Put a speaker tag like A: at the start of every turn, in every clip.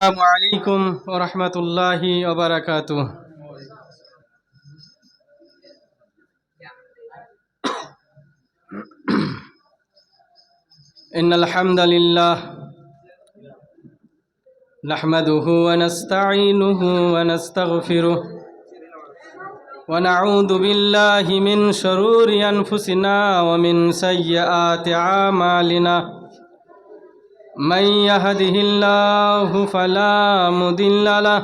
A: السلام عليكم ورحمة الله وبركاته. إن الحمد لله نحمده ونستعينه ونستغفره ونعوذ بالله من شرور أنفسنا ومن سيئات أعمالنا. من يهده الله فلا مضل له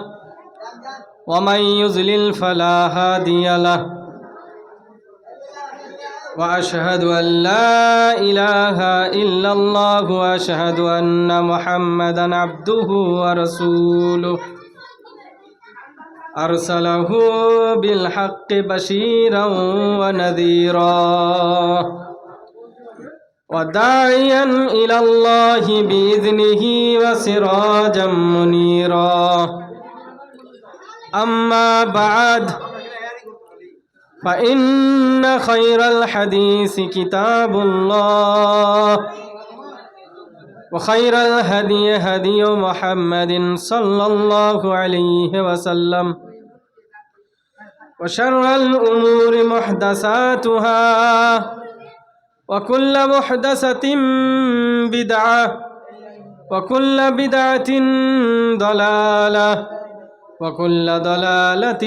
A: ومن يضلل فلا هادي له وأشهد أن لا إله إلا الله وأشهد أن محمدا عبده ورسوله أرسله بالحق بشيرا ونذيرا وداعيا إلى الله بإذنه وسراجا منيرا. أما بعد فإن خير الحديث كتاب الله وخير الهدي هدي محمد صلى الله عليه وسلم وشر الأمور محدثاتها وكل محدثة بدعة وكل بدعة ضلالة وكل ضلالة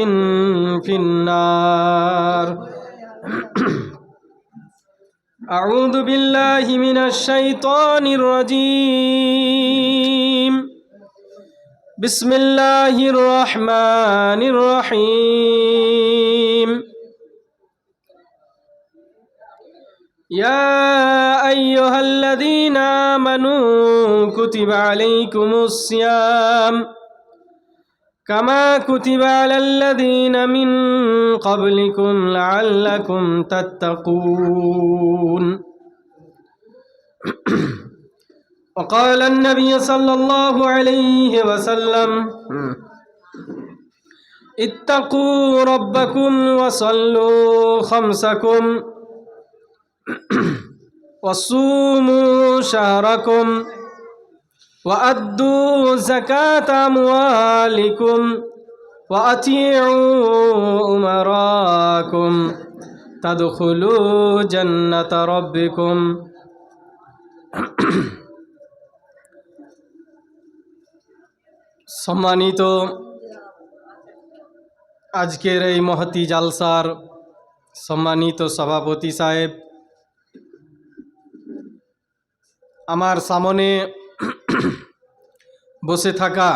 A: في النار. أعوذ بالله من الشيطان الرجيم. بسم الله الرحمن الرحيم. يا أيها الذين آمنوا كتب عليكم الصيام كما كتب على الذين من قبلكم لعلكم تتقون. وقال النبي صلى الله عليه وسلم اتقوا ربكم وصلوا خمسكم وصوموا شهركم وأدوا زكاة أموالكم وأطيعوا أمراكم تدخلوا جنة ربكم. সম্মানিত আজকের এই মহতি জালসার সম্মানিত সভাপতি সাহেব, আমার সামনে বসে থাকা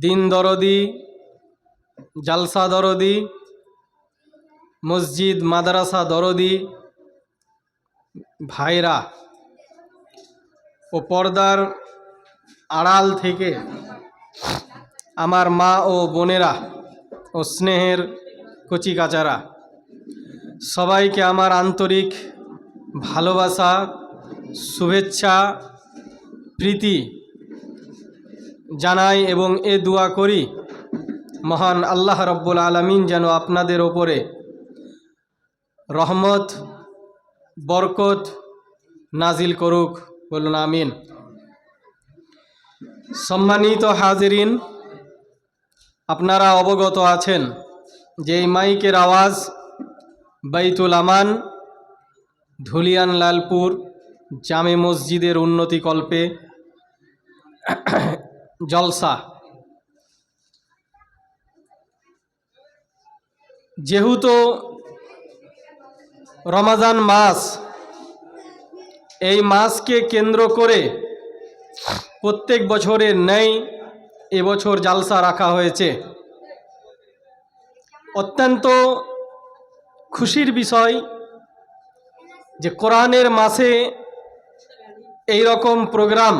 A: দিন দরদি, জালসা দরদি, মসজিদ মাদ্রাসা দরদি ভাইরা ও পর্দার আড়াল থেকে আমার মা ও বোনেরা ও স্নেহের কচিকাচারা, সবাইকে আমার আন্তরিক ভালোবাসা, শুভেচ্ছা, প্রীতি জানাই এবং এ দোয়া করি মহান আল্লাহ রব্বুল আলামিন যেন আপনাদের ওপরে রহমত বরকত নাজিল করুক, বলুন আমিন। সম্মানিত হাজিরিন, আপনারা অবগত আছেন যে এই মাইকের আওয়াজ বাইতুল আমান ধুলিয়ান লালপুর জামে মসজিদের উন্নতিকল্পে জলসা। যেহেতু রমাজান মাস, এই মাসকে কেন্দ্র করে প্রত্যেক বছরের ন্যায় এবছর জালসা রাখা হয়েছে। অত্যন্ত খুশির বিষয় যে কোরআনের মাসে এই রকম প্রোগ্রাম,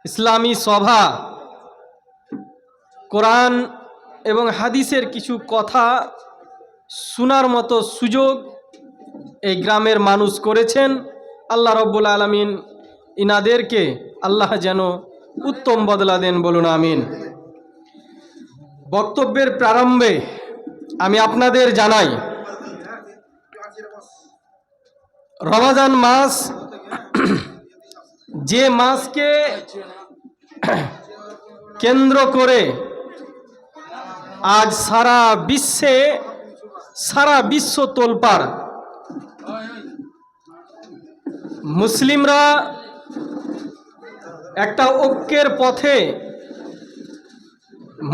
A: ইসলামী সভা, কোরআন এবং হাদিসের কিছু কথা শোনার মতো সুযোগ এই গ্রামের মানুষ করেছেন। আল্লাহ রব্বুল আলামিন ইনাদেরকে আল্লাহ যেন উত্তম বদলা দেন, বলুন আমিন। বক্তব্যের প্রারম্ভে আমি আপনাদের জানাই রমাজান মাস যে মাসকে কেন্দ্র করে আজ সারা বিশ্ব তোলপাড়। মুসলিমরা একটা ঐক্যের পথে,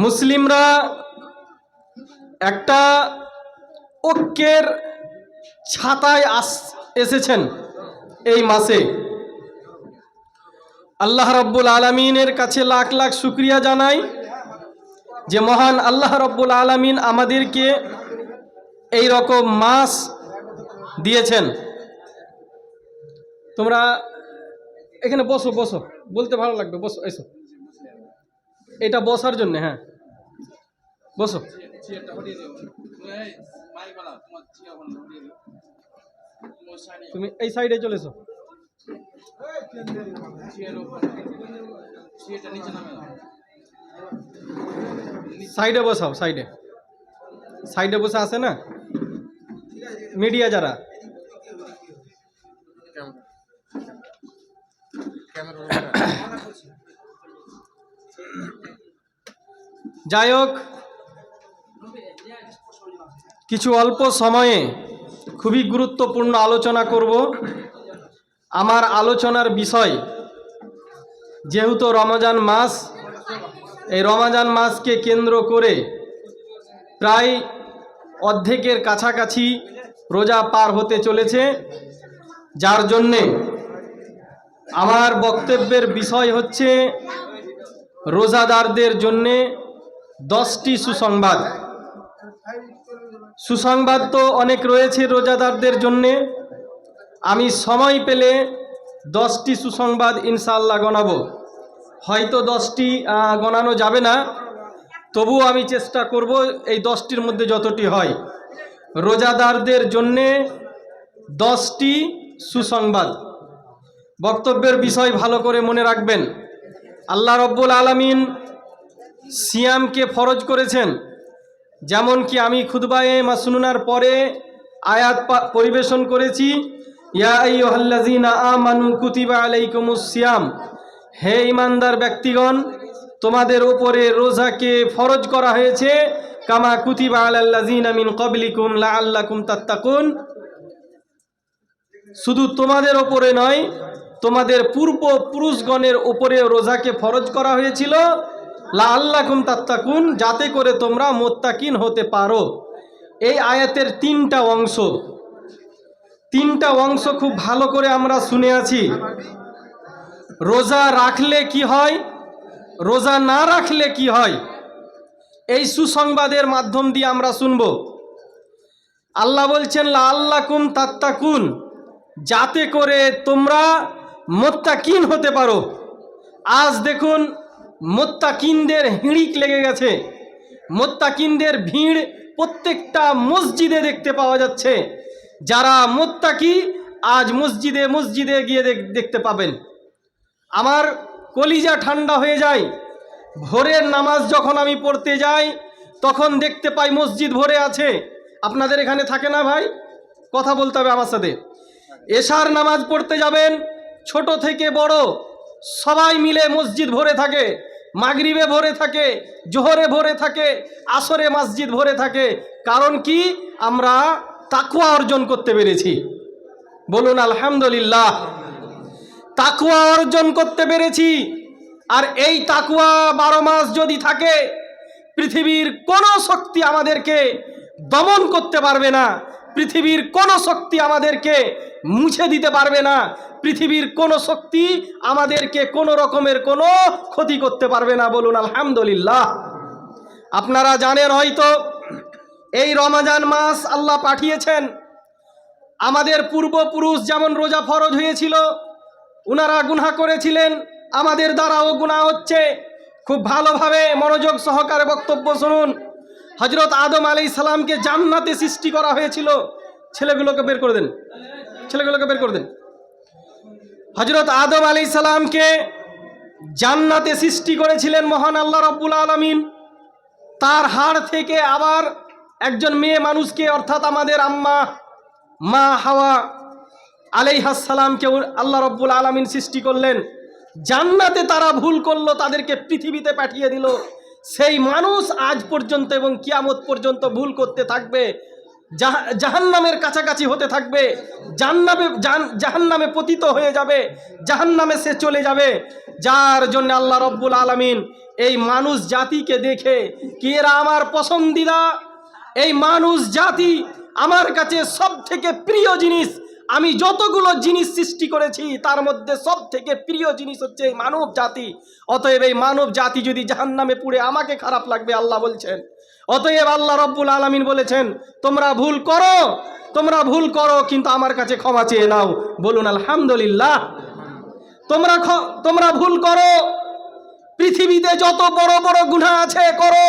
A: মুসলিমরা একটা ঐক্যের ছাতায় এসেছেন এই মাসে। আল্লাহ রব্বুল আলামিনের কাছে লাখ লাখ শুকরিয়া জানাই যে মহান আল্লাহ রব্বুল আলামিন আমাদেরকে এই রকম মাস দিয়েছেন। তোমরা এখানে বসো, বলতে ভালো লাগবে, বসো, এসো, এটা বসার জন্য, হ্যাঁ বসো। তুমি এই সাইডে চলে এসো। সাইডে বসাও, সাইডে বসে আসে না মিডিয়া যারা। যাই হোক, কিছু অল্প সময়ে খুবই গুরুত্বপূর্ণ আলোচনা করব। আমার আলোচনার বিষয় যেহেতু রমজান মাস, এই রমজান মাসকে কেন্দ্র করে প্রায় অর্ধেকের কাছাকাছি রোজা পার হতে চলেছে, যার জন্যে আমার বক্তব্যের বিষয় হচ্ছে রোজাদারদের জন্যে 10টি সুসংবাদ। সুসংবাদ তো অনেক রয়েছে রোজাদারদের জন্যে, আমি সময় পেলে 10টি সুসংবাদ ইনশাআল্লাহ গণাবো। হয়তো 10টি গণানো যাবে না, তবুও আমি চেষ্টা করব এই 10টির মধ্যে যতটি হয়। রোজাদারদের জন্যে 10টি সুসংবাদ। বক্তব্যের বিষয় ভালো করে মনে রাখবেন। আল্লাহ রব্বুল আলামিন সিয়ামকে ফরজ করেছেন, যেমন কি আমি খুতবায়ে মাসনুনার পরে আয়াত পরিবেশন করেছি, ইয়া আইয়ুহাল্লাযীনা আমানু কুতিবা আলাইকুমুস সিয়াম, হে ঈমানদার ব্যক্তিগণ, তোমাদের উপরে রোজাকে ফরজ করা হয়েছে, কামা কুতিবা আলাল্লাযীনা মিন ক্বাবলিকুম লাআল্লাকুম তাত্তাকুন। শুধু তোমাদের উপরে নয়, তোমাদের পূর্বপুরুষগণের উপরে রোজাকে ফরজ করা হয়েছিল, লাআল্লাকুম তাত্তাকুন, যাতে করে তোমরা মুত্তাকিন হতে পারো। এই আয়াতের তিনটা অংশ খুব ভালো করে আমরা শুনে আছি। রোজা রাখলে কি হয়, রোজা না রাখলে কি হয়, এই সুসংবাদের মাধ্যম দিয়ে আমরা শুনব। আল্লাহ বলছেন লাআল্লাকুম তাত্তাকুন, যাতে করে তোমরা মুত্তাকিন হতে পারো। আজ দেখুন মুত্তাকিনদের হিড়িক লেগে গেছে, মুত্তাকিনদের ভিড় প্রত্যেকটা মসজিদে দেখতে পাওয়া যাচ্ছে। যারা মুত্তাকি আজ মসজিদে গিয়ে দেখতে পাবেন। আমার কলিজা ঠান্ডা হয়ে যায়। ভোরের নামাজ যখন আমি পড়তে যাই তখন দেখতে পাই মসজিদ ভরে আছে। আপনাদের এখানে থাকে না ভাই? কথা বলতে হবে আমার সাথে। এশার নামাজ পড়তে যাবেন, ছোট থেকে বড় সবাই মিলে মসজিদ ভরে থাকে। মাগরিবে ভরে থাকে, জোহরে ভরে থাকে, আসরে মসজিদ ভরে থাকে। কারণ কি? আমরা তাকওয়া অর্জন করতে পেরেছি। বলুন আলহামদুলিল্লাহ। তাকওয়া অর্জন করতে পেরেছি। আর এই তাকওয়া 12 মাস যদি থাকে, পৃথিবীর কোনো শক্তি আমাদেরকে দমন করতে পারবে না, পৃথিবীর কোনো শক্তি আমাদেরকে মুছে দিতে পারবে না, পৃথিবীর কোনো শক্তি আমাদেরকে কোনো রকমের কোনো ক্ষতি করতে পারবে না। বলুন আলহামদুলিল্লাহ। আপনারা জানেন হয়তো এই রমজান মাস আল্লাহ পাঠিয়েছেন। আমাদের পূর্বপুরুষ যেমন রোজা ফরজ হয়েছিল, উনারা গুনাহ করেছিলেন, আমাদের দ্বারাও গুনাহ হচ্ছে। খুব ভালোভাবে মনোযোগ সহকারে বক্তব্য শুনুন। হযরত আদম আলাইহিস সালামকে জান্নাতে সৃষ্টি করা হয়েছিল। ছেলেগুলোকে বের করে দেন। হযরত আদম আলাইহিস সালামকে জান্নাতে সৃষ্টি করেছিলেন মহান আল্লাহ রাব্বুল আলামিন। তার হাড় থেকে আবার একজন মেয়ে মানুষকে, অর্থাৎ আমাদের আম্মা মা হাওয়া আলাইহিস সালামকে আল্লাহ রাব্বুল আলামিন সৃষ্টি করলেন, জান্নাতে তারা ভুল করলো, তাদেরকে পৃথিবীতে পাঠিয়ে দিল। সেই মানুষ আজ পর্যন্ত এবং কিয়ামত পর্যন্ত ভুল করতে থাকবে, জাহান্নামের কাছাকাছি হতে থাকবে, জাহান্নামে পতিত হয়ে যাবে, জাহান্নামে সে চলে যাবে। যার জন্য আল্লাহ রাব্বুল আলামিন এই মানুষ জাতিকে দেখে কি এরা আমার পছন্দিদা, এই মানুষ জাতি আমার কাছে সব থেকে প্রিয় জিনিস, আমি যতগুলো জিনিস সৃষ্টি করেছি তার মধ্যে সব থেকে প্রিয় জিনিস হচ্ছে এই মানব জাতি। অতএব এই মানব জাতি যদি জাহান্নামে পুড়ে আমাকে খারাপ লাগবে, আল্লাহ বলছেন। অতএব আল্লাহ রাব্বুল আলামিন বলেছেন, তোমরা ভুল করো কিন্তু আমার কাছে ক্ষমা চেয়ে নাও। বলুন আলহামদুলিল্লাহ। তোমরা ভুল করো, পৃথিবীতে যত বড় বড় গুনাহ আছে করো,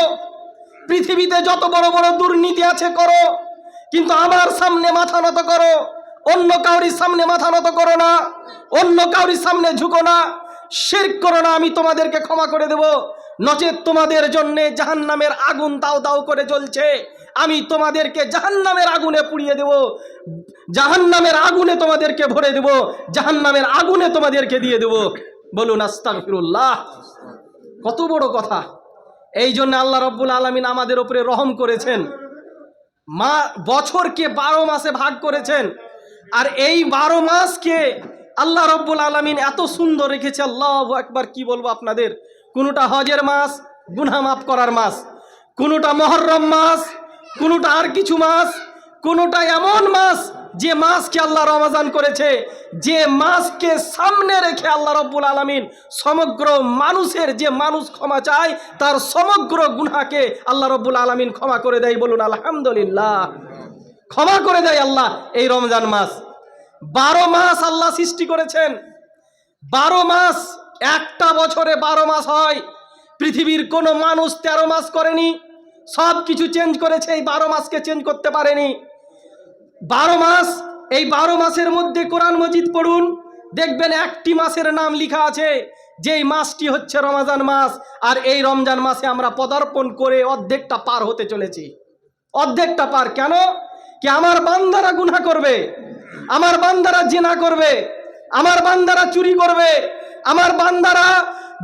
A: পৃথিবীতে যত বড় বড় দুর্নীতি আছে করো, কিন্তু আমার সামনে মাথা নত করো, অন্য কাউরির সামনে মাথা নত করো না, অন্য কাউরির সামনে ঝুঁকো না, শিরক করো না, আমি তোমাদেরকে ক্ষমা করে দেব। নচেত তোমাদের জন্য জাহান্নামের আগুন দাউ দাউ করে জ্বলছে, আমি তোমাদেরকে জাহান্নামের আগুনে পুড়িয়ে দেব, জাহান্নামের আগুনে তোমাদেরকে ভরে দেব, জাহান্নামের আগুনে তোমাদেরকে দিয়ে দেব। বলুন আস্তাগফিরুল্লাহ। কত বড় কথা! এই জন্য আল্লাহ রাব্বুল আলামিন আমাদের উপরে রহম করেছেন, বছরকে 12 মাসে ভাগ করেছেন, আর এই 12 মাসকে আল্লাহ রাব্বুল আলামিন এত সুন্দর রেখেছে। আল্লাহু আকবার! কি বলবো আপনাদের, কোনোটা হজের মাস, গুনাহ মাফ করার মাস, কোনোটা মুহররম মাস, কোনোটা আর কিছু মাস, কোনোটা এমন মাস যে মাসকে আল্লাহ রমজান করেছে, যে মাসকে সামনে রেখে আল্লাহ রাব্বুল আলামিন সমগ্র মানুষের, যে মানুষ ক্ষমা চায় তার সমগ্র গুনাহকে আল্লাহ রাব্বুল আলামিন ক্ষমা করে দেয়। বলুন আলহামদুলিল্লাহ। ক্ষমা করে দেয় আল্লাহ এই রমজান মাস। 12 মাস আল্লাহ সৃষ্টি করেছেন, 12 মাস, একটা বছরে 12 মাস হয়। পৃথিবীর কোনো মানুষ 13 মাস করেনি, সব কিছু চেঞ্জ করেছে, এই 12 মাসকে চেঞ্জ করতে পারেনি। 12 মাস, এই 12 মাসের মধ্যে কোরআন মজিদ পড়ুন, দেখবেন একটি মাসের নাম লেখা আছে, যেই মাসটি হচ্ছে রমজান মাস। আর এই রমজান মাসে আমরা পদার্পণ করে অর্ধেকটা পার হতে চলেছি, অর্ধেকটা পার। কেন? কি আমার বান্দারা গুনাহ করবে, আমার বান্দারা জিনা করবে, আমার বান্দারা চুরি করবে, আমার বান্দারা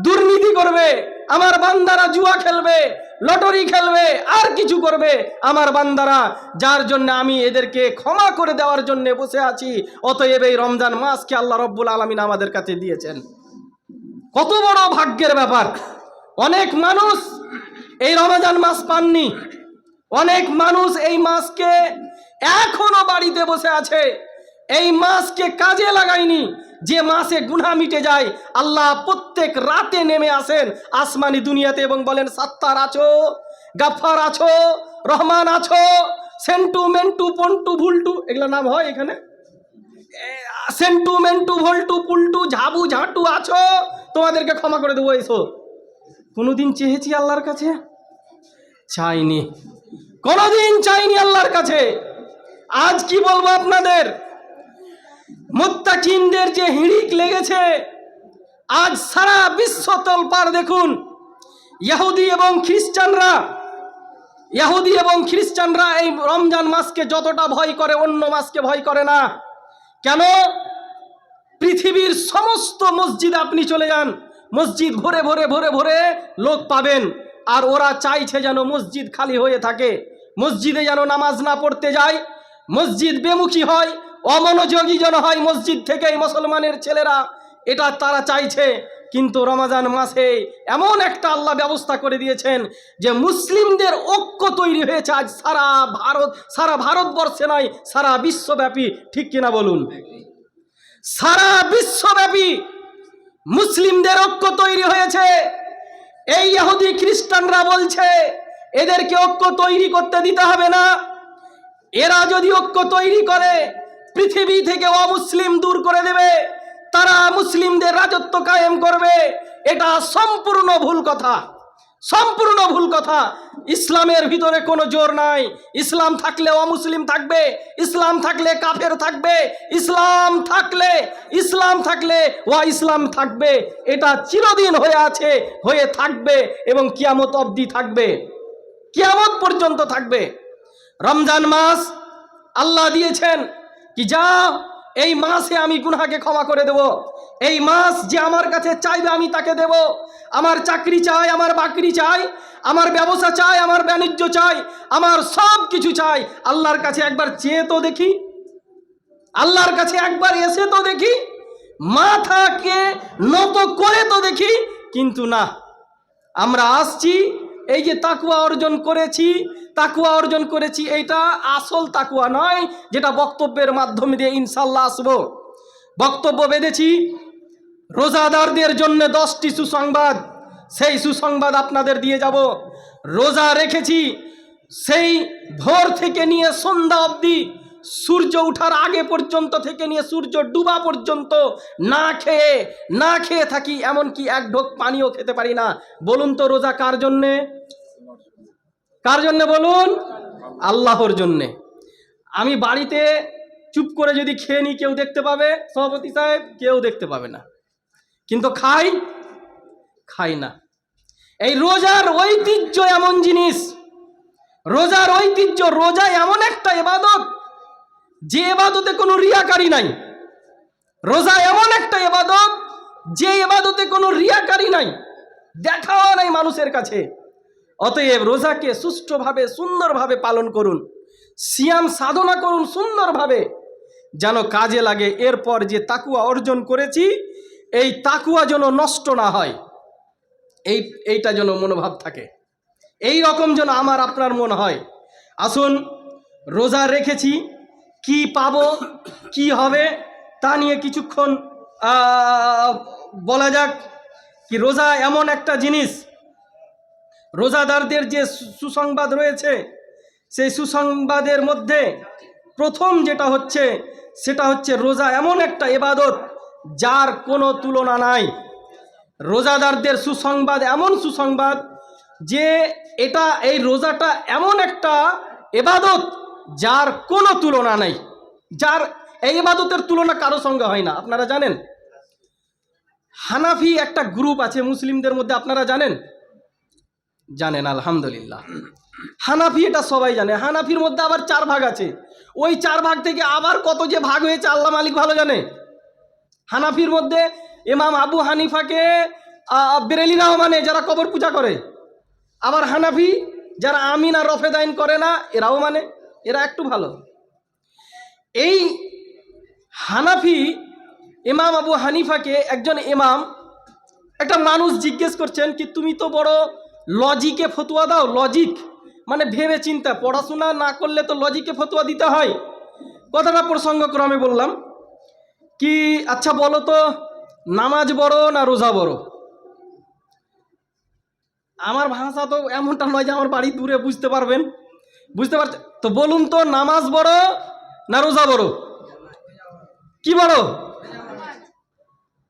A: দুর্নীতি করবে, আমার বান্দারা জুয়া খেলবে, লটারি খেলবে, আর কিছু করবে আমার বান্দারা, যার জন্য আমি এদেরকে ক্ষমা করে দেওয়ার জন্য বসে আছি। অতএব এই রমজান মাসকে আল্লাহ রাব্বুল আলামিন আমাদের কাছে দিয়েছেন। কত বড় ভাগ্যের ব্যাপার! অনেক মানুষ এই রমজান মাস পাননি, অনেক মানুষ এই মাসকে এখনো বাড়িতে বসে আছে, এই মাসকে কাজে লাগায়নি। যে মাসে গুনাহ মিটে যায়, আল্লাহ প্রত্যেক রাতে নেমে আসেন আসমানি দুনিয়াতে এবং বলেন, সাত্তার আছো, গাফফার আছো, রহমান আছো, সেন্টু মেন্টু পন্টু ভুলটু, এগুলো নাম হয় এখানে, সেন্টু মেন্টু ভল্টু পুলটু ঝাবু ঝাঁটু আছো, তোমাদেরকে ক্ষমা করে দেবো। এসো। কোনোদিন চেয়েছি আল্লাহর কাছে? চাইনি, কোনোদিন চাইনি আল্লাহর কাছে। আজ কি বলবো আপনাদের, মুত্তাকিনদের যে হিড়িক লেগেছে, আজ সারা বিশ্ব তলপাড়। দেখুন, ইহুদি এবং খ্রিস্টানরা এই রমজান মাসকে যতটা ভয় করে অন্য মাসকে ভয় করে না। কেন? পৃথিবীর সমস্ত মসজিদ আপনি চলে যান, মসজিদ ভরে ভরে ভরে ভরে লোক পাবেন, আর ওরা চাইছে যেন মসজিদ খালি হয়ে থাকে, মসজিদে যেন নামাজ না পড়তে যায়, মসজিদ বেমুখী হয়, অমনোযোগী যেন হয় মসজিদ থেকেই মুসলমানের ছেলেরা, এটা তারা চাইছে। কিন্তু রমজান মাসে এমন একটা আল্লাহ ব্যবস্থা করে দিয়েছেন যে মুসলিমদের ঐক্য তৈরি হয়েছে আজ সারা ভারতবর্ষে নয়, সারা বিশ্বব্যাপী। ঠিক কিনা বলুন? সারা বিশ্বব্যাপী মুসলিমদের ঐক্য তৈরি হয়েছে। এই ইহুদি খ্রিস্টানরা বলছে এদেরকে ঐক্য তৈরি করতে দিতে হবে না, এরা যদি ঐক্য তৈরি করে পৃথিবী থেকে অমুসলিম দূর করে দেবে, তারা মুসলিমদের রাজত্ব কায়েম করবে। এটা সম্পূর্ণ ভুল কথা, সম্পূর্ণ ভুল কথা। ইসলামের ভিতরে কোনো জোর নাই। ইসলাম থাকলে অমুসলিম থাকবে, ইসলাম থাকলে কাফের থাকবে, ইসলাম থাকলে ইসলাম থাকবে। এটা চিরদিন হয়ে আছে, হয়ে থাকবে এবং কিয়ামত অবধি থাকবে, কিয়ামত পর্যন্ত থাকবে। রমজান মাস আল্লাহ দিয়েছেন কি, যা এই মাসে আমি গুনাহকে ক্ষমা করে দেব। এই মাস যে আমার কাছে চাইবে আমি তাকে দেব। আমার চাকরি চাই, আমার বাকরি চাই, আমার ব্যবসা চাই, আমার বাণিজ্য চাই, আমার সব কিছু চাই। আল্লাহর কাছে একবার চেয়ে তো দেখি, আল্লাহর কাছে একবার এসে তো দেখি, মাথাকে নত করে তো দেখি। কিন্তু না, আমরা আসছি এই যে তাকুয়া অর্জন করেছি, তাকুয়া অর্জন করেছি, এইটা আসল তাকুয়া নয় যেটা বক্তব্যের মাধ্যমে দিয়ে ইনশাল্লাহ আসবো। বক্তব্য বেঁধেছি রোজাদারদের জন্য 10টি সুসংবাদ, সেই সুসংবাদ আপনাদের দিয়ে যাব। রোজা রেখেছি সেই ভোর থেকে নিয়ে সন্ধ্যা অবধি, সূর্য ওঠার আগে পর্যন্ত থেকে নিয়ে সূর্য ডুবা পর্যন্ত না খেয়ে থাকি, এমনকি এক ঢোক পানিও খেতে পারি না। বলুন তো রোজা কার জন্যে? কার জন্যে বলুন? আল্লাহর জন্যে। আমি বাড়িতে চুপ করে যদি খেয়ে নিই কেউ দেখতে পাবে? সভাপতি সাহেব, কেউ দেখতে পাবে না। কিন্তু খাই না। এই রোজার ঐতিহ্য এমন জিনিস, রোজার ঐতিহ্য, রোজা এমন একটা ইবাদত যে ইবাদতে কোনো রিয়াকারি নাই। রোজা এমন একটা ইবাদত যে ইবাদতে কোনো রিয়াকারি নাই, দেখাও নাই মানুষের কাছে। অতএব রোজাকে সুষ্ঠুভাবে সুন্দরভাবে পালন করুন, সিয়াম সাধনা করুন সুন্দরভাবে, যেন কাজে লাগে। এরপর যে তাকুয়া অর্জন করেছি এই তাকুয়া যেন নষ্ট না হয়, এইটা যেন মনোভাব থাকে, এই রকম যেন আমার আপনার মন হয়। আসুন, রোজা রেখেছি, কি পাবো কি হবে তা নিয়ে কিছুক্ষণ বলা যাক। কি রোজা এমন একটা জিনিস, রোজাদারদের যে সুসংবাদ রয়েছে সেই সুসংবাদের মধ্যে প্রথম যেটা হচ্ছে সেটা হচ্ছে রোজা এমন একটা ইবাদত যার কোনো তুলনা নাই। রোজাদারদের সুসংবাদ এমন সুসংবাদ যে এই রোজাটা এমন একটা ইবাদত যার কোনো তুলনা নাই, যার এই ইবাদতের তুলনা কারো সঙ্গে হয় না। আপনারা জানেন হানাফি একটা গ্রুপ আছে মুসলিমদের মধ্যে, আপনারা জানেন? আলহামদুলিল্লাহ। হানাফি এটা সবাই জানে। হানাফির মধ্যে আবার 4 ভাগ আছে, ওই 4 ভাগ থেকে আবার কত যে ভাগ হয়েছে আল্লাহ মালিক ভালো জানে। হানাফির মধ্যে ইমাম আবু হানিফাকে বেরেলিরাও মানে, যারা কবর পূজা করে। আবার হানাফি যারা আমিন আর রফেদাইন করে না এরাও মানে, এরা একটু ভালো। এই হানাফি ইমাম আবু হানিফাকে একজন ইমাম, একটা মানুষ জিজ্ঞেস করছেন কি তুমি তো বড় লজিকে ফতোয়া দাও। লজিক মানে ভেবে চিন্তা, পড়াশোনা না করলে তো লজিকে ফতোয়া দিতে হয়। কথাটা প্রসঙ্গক্রমে বললাম কি, আচ্ছা বলো তো নামাজ বড় না রোজা বড়? আমার ভাষা তো এমনটা নয় যে আমার বাড়ি দূরে বুঝতে পারবেন, বুঝতে পারছেন তো? বলুন তো নামাজ বড় না রোজা বড়? কি বড়?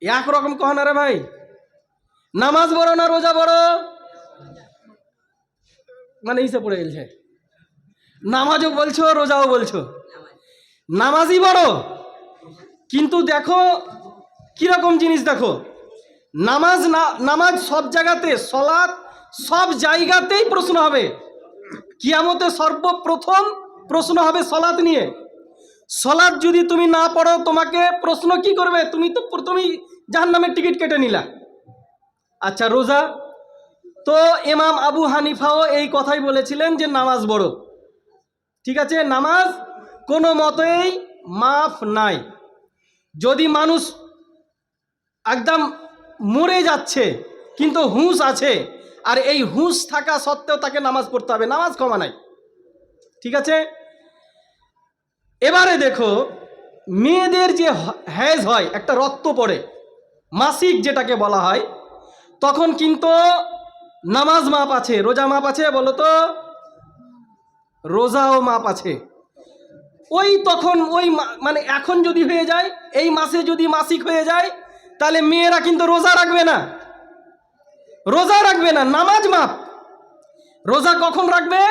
A: একরকম কহ না রে ভাই। নামাজ বড় না রোজা বড়? মানে ইসে পড়ে গেছে, নামাজও বলছো রোজাও বলছো, নামাজই বড়। কিন্তু দেখো কিরকম জিনিস, দেখো নামাজ সব জায়গাতে, সলাৎ সব জায়গাতেই প্রশ্ন হবে। কিয়ামতে সর্বপ্রথম প্রশ্ন হবে সলাৎ নিয়ে। সলাৎ যদি তুমি না পড়ো তোমাকে প্রশ্ন কি করবে? তুমি তো প্রথমেই জাহান্নামের টিকিট কেটে নিলা। আচ্ছা রোজা, তো ইমাম আবু হানিফাও এই কথাই বলেছিলেন যে নামাজ বড়। ঠিক আছে, নামাজ কোনো মতেই মাফ নাই। যদি মানুষ একদম মরে যাচ্ছে কিন্তু হুঁশ আছে, আর এই হুঁশ থাকা সত্ত্বেও তাকে নামাজ পড়তে হবে, নামাজ ক্ষমা নাই। ঠিক আছে, এবারে দেখো মেয়েদের যে হ্যাজ হয়, একটা রক্ত পড়ে, মাসিক যেটাকে বলা হয়, তখন কিন্তু নামাজ মাপ আছে, রোজা মাপ আছে? বলো তো, রোজাও মাপ আছে। ওই তখন ওই মানে এখন যদি হয়ে যায়, এই মাসে যদি মাসিক হয়ে যায়, তাহলে মেয়েরা কিন্তু রোজা রাখবে না, নামাজ মাপ। রোজা কখন রাখবে?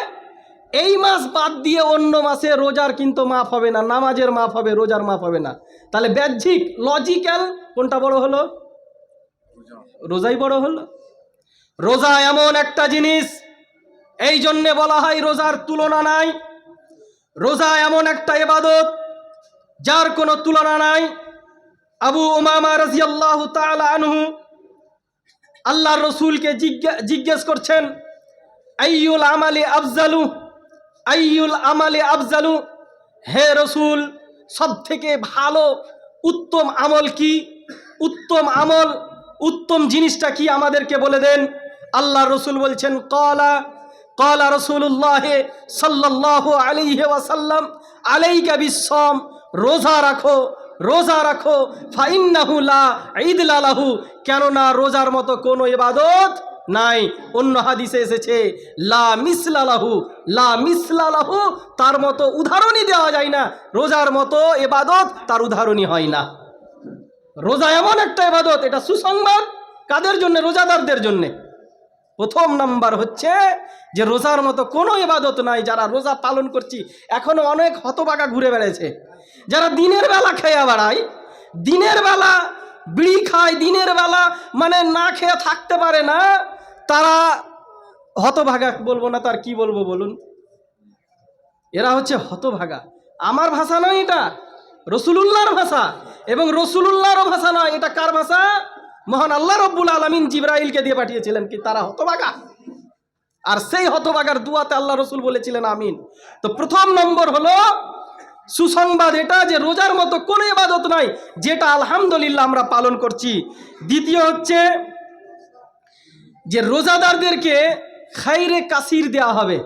A: এই মাস বাদ দিয়ে অন্য মাসে রোজার কিন্তু মাফ হবে না, নামাজের মাফ হবে, রোজার মাফ হবে না। তাহলে ব্যাহ্যিক লজিক্যাল কোনটা বড় হলো? রোজাই বড় হলো। রোজা এমন একটা জিনিস, এই জন্যে বলা হয় রোজার তুলনা নাই। রোজা এমন একটা ইবাদত যার কোনো তুলনা নাই। আবু উমামা রাদিয়াল্লাহু তাআলা আনহু আল্লাহর রসুলকে জিজ্ঞেস করছেন, আইয়ুল আমালি আফজালু, আইয়ুল আমালি আফজালু, হে রসুল সব থেকে ভালো উত্তম আমল কি? উত্তম আমল, উত্তম জিনিসটা কি আমাদেরকে বলে দেন। আল্লাহর রসুল বলছেন, ক্বালা রাসূলুল্লাহ সাল্লাল্লাহু আলাইহি ওয়াসাল্লাম, আলাইকা বিসসাম, রোজা রাখো, রোজা রাখো, ফাইন্নাহু লা ঈদলা লাহু, কেননা রোজার মতো কোনো ইবাদত নাই। অন্য হাদিসে এসেছে লা মিসলা লাহু, লা মিসলা লাহু, তার মতো উদাহরণই দেওয়া যায় না। রোজার মতো ইবাদত তার উদাহরণই হয় না। রোজা এমন একটা ইবাদত, এটা সুসংবাদ কাদের জন্য? রোজাদারদের জন্য। প্রথম নাম্বার হচ্ছে যে রোজার মতো কোনো ইবাদত নাই। যারা রোজা পালন করছি, এখনো অনেক হতবাগা ঘুরে বেড়াচ্ছে, যারা দিনের বেলা খেয়ে বেড়ায়, দিনের বেলা বিড়ি খায়, দিনের বেলা মানে না খেয়ে থাকতে পারে না, তারা হতভাগা। বলবো না তার কি বলবো বলুন? এরা হচ্ছে হতভাগা। আমার ভাষা নয় এটা, রসুলুল্লাহর ভাষা। এবং রসুলুল্লাহরও ভাষা নয়, এটা কার ভাষা? মহান আল্লাহ রব্বুল আলামিন জিবরাইলকে দিয়ে পাঠিয়েছিলেন কি তারা হতভাগা। আর সেই হতভাগার দুয়াতে আল্লাহ রসুল বলেছিলেন আমিন। তো প্রথম নম্বর হলো সুসংবাদ এটা, যে রোজার মতো কোনো ইবাদত নাই, যেটা আলহামদুলিল্লাহ আমরা পালন করছি। দ্বিতীয় হচ্ছে যে রোজাদারদেরকে খাইরে কাসির দেওয়া হবে।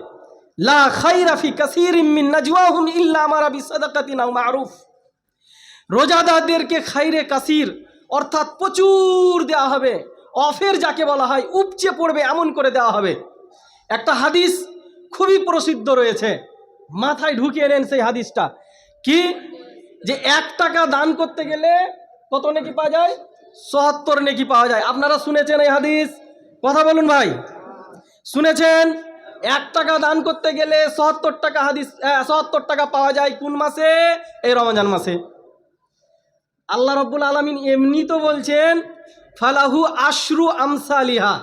A: লা খাইরা ফি কাসিরিম মিন নাজওয়াহুম ইল্লা আমারা বিসাদাকাতিন আও মারুফ। রোজাদারদেরকে খাইরে কাসির অর্থাৎ প্রচুর দেওয়া হবে। অফের যাকে বলা হয়, উপচে পড়বে এমন করে দেওয়া হবে। একটা হাদিস খুবই প্রসিদ্ধ রয়েছে, মাথায় ঢুকিয়ে নেন সেই হাদিসটা। কি? যে 1 টাকা দান করতে গেলে কত নেকি পাওয়া যায়? ৭০ নেকি পাওয়া যায়। আপনারা শুনেছেন এই হাদিস? কথা বলুন ভাই, শুনেছেন? 1 টাকা দান করতে গেলে ৭০ টাকা হাদিস ৭০ টাকা পাওয়া যায়। কোন মাসে? এই রমজান মাসে। আল্লাহ রব্বুল আলামিন এমনি তো বলছেন ফালাহু আশরু আমসালিহা,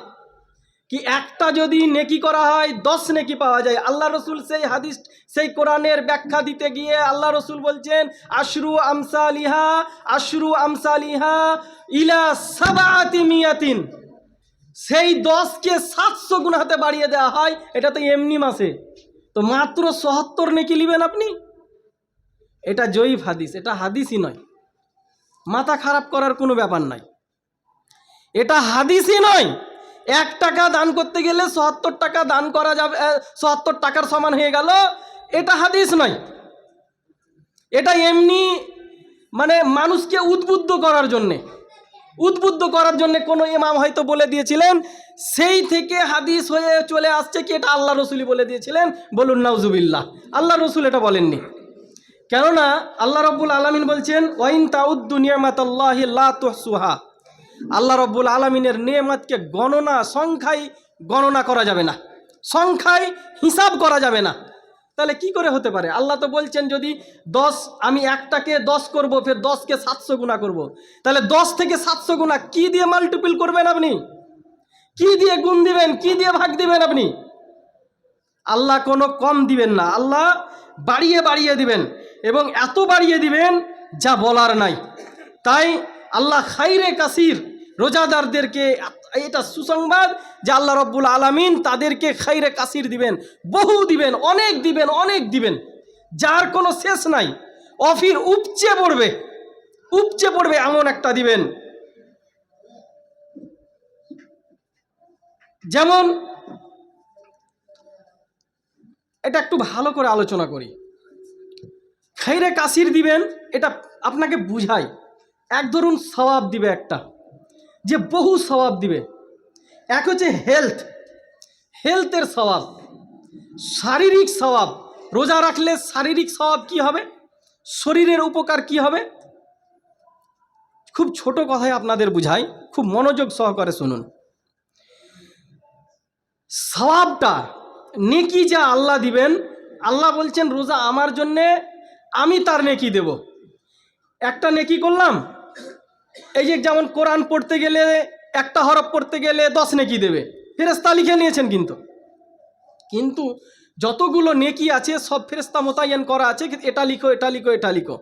A: কি একটা যদি নেকি করা হয় 10 নেকি পাওয়া যায়। আল্লাহ রসুল সেই হাদিস, সেই কোরআনের ব্যাখ্যা দিতে গিয়ে আল্লাহ রসুল বলছেন আশরু আমসালিহা, আশরু আমসালিহা ইলা সাবাতি মিয়াতিন, সেই 10কে 700 গুণাতে বাড়িয়ে দেওয়া হয়। এটা তো এমনি মাসে, তো মাত্র ৭০ নেকি নেবেন আপনি। এটা জয়ীফ হাদিস, এটা হাদিসই নয়। মাথা খারাপ করার কোনো ব্যাপার নাই, এটা হাদিসই নয়। 1 টাকা দান করতে গেলে ৭০ টাকা দান করা যাবে, ৭০ টাকার সমান হয়ে গেল, এটা হাদিস নয়। এটা এমনি মানে মানুষকে উদ্বুদ্ধ করার জন্যে, উদ্বুদ্ধ করার জন্য কোনো ইমাম হয়তো বলে দিয়েছিলেন, সেই থেকে হাদিস হয়ে চলে আসছে কি এটা আল্লাহ রসুলই বলে দিয়েছিলেন। বলুন নাউজুবিল্লাহ, আল্লাহ রসুল এটা বলেননি। কেননা আল্লাহ রব্বুল আলামিন বলছেন ওয়াইন তাউদ্দু নিয়ামাতাল্লাহি লা তুহসুহা, আল্লাহ রব্বুল আলামিনের নেয়ামতকে সংখ্যায় গণনা করা যাবে না, সংখ্যায় হিসাব করা যাবে না। তাহলে কি করে হতে পারে? আল্লাহ তো বলছেন যদি 10, আমি 1টাকে 10 করবো, ফের 10কে 700 গুণা করব। তাহলে 10 থেকে 700 গুণা কি দিয়ে মাল্টিপল করবেন আপনি? কি দিয়ে গুণ দিবেন? কি দিয়ে ভাগ দিবেন আপনি? আল্লাহ কোনো কম দিবেন না, আল্লাহ বাড়িয়ে বাড়িয়ে দিবেন, এবং এত বাড়িয়ে দিবেন যা বলার নাই। তাই আল্লাহ খাইরে কাসির, রোজাদারদেরকে এটা সুসংবাদ যে আল্লাহ রব্বুল আলামিন তাদেরকে খাইরে কাসির দিবেন, বহু দিবেন, অনেক দিবেন, অনেক দিবেন, যার কোনো শেষ নাই। অফির উপচে পড়বে, উপচে পড়বে এমন একটা দিবেন। যেমন এটা একটু ভালো করে আলোচনা করি। খাইরে কাসির দিবেন, এটা আপনাকে বুঝাই। এক ধরুন সওয়াব দিবে একটা, যে বহু সওয়াব দিবে। এক হচ্ছে হেলথের সওয়াব, শারীরিক সওয়াব। রোজা রাখলে শারীরিক সওয়াব কি হবে? শরীরের উপকার কি হবে? খুব ছোট কথায় আপনাদের বুঝাই, খুব মনোযোগ সহকারে শুনুন। সওয়াবটা, নেকি যা আল্লাহ দিবেন, আল্লাহ বলছেন রোজা আমার জন্যে, আমি তার নেকি দেব। একটা নেকি করলাম, এই যে যেমন কোরআন পড়তে গেলে একটা হরফ পড়তে গেলে 10 নেকি দেবে, ফেরেশতা লিখে নিয়েছেন। কিন্তু যতগুলো নেকি আছে সব ফেরেশতা মোতায়েন করা আছে, এটা লিখো, এটা লিখো, এটা লিখো।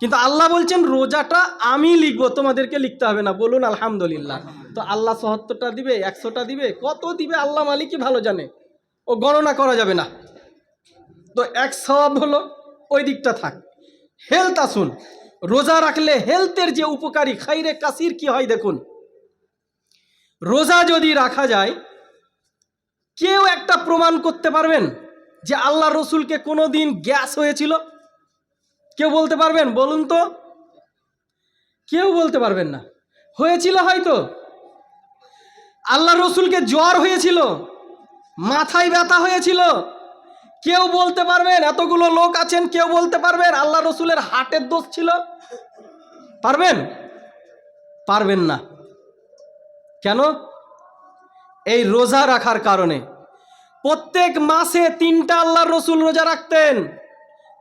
A: কিন্তু আল্লাহ বলছেন রোজাটা আমি লিখবো, তোমাদেরকে লিখতে হবে না। বলুন আলহামদুলিল্লাহ। তো আল্লাহ ৭০টা দিবে, ১০০টা দিবে, কত দিবে আল্লাহ মালিকই ভালো জানে, ও গণনা করা যাবে না। তো এক সওয়াব হলো, ওই দিকটা থাক। হেলথ আসুন, রোজা রাখলে হেলথের যে উপকারী খাইরে কাসির কি হয় দেখুন। রোজা যদি রাখা যায়, কেউ একটা প্রমাণ করতে পারবেন যে আল্লাহ রসুলকে কোনো দিন গ্যাস হয়েছিল? কেউ বলতে পারবেন? বলুন তো। কেউ বলতে পারবেন না। হয়েছিল হয়তো। আল্লাহ রসুলকে জ্বর হয়েছিল, মাথায় ব্যথা হয়েছিল, কেউ বলতে পারবেন? এতগুলো লোক আছেন, কেউ বলতে পারবেন আল্লাহ রসুলের হার্টের দোষ ছিল? পারবেন? পারবেন না। কেন? এই রোজা রাখার কারণে। প্রত্যেক মাসে 3টা আল্লাহর রসুল রোজা রাখতেন।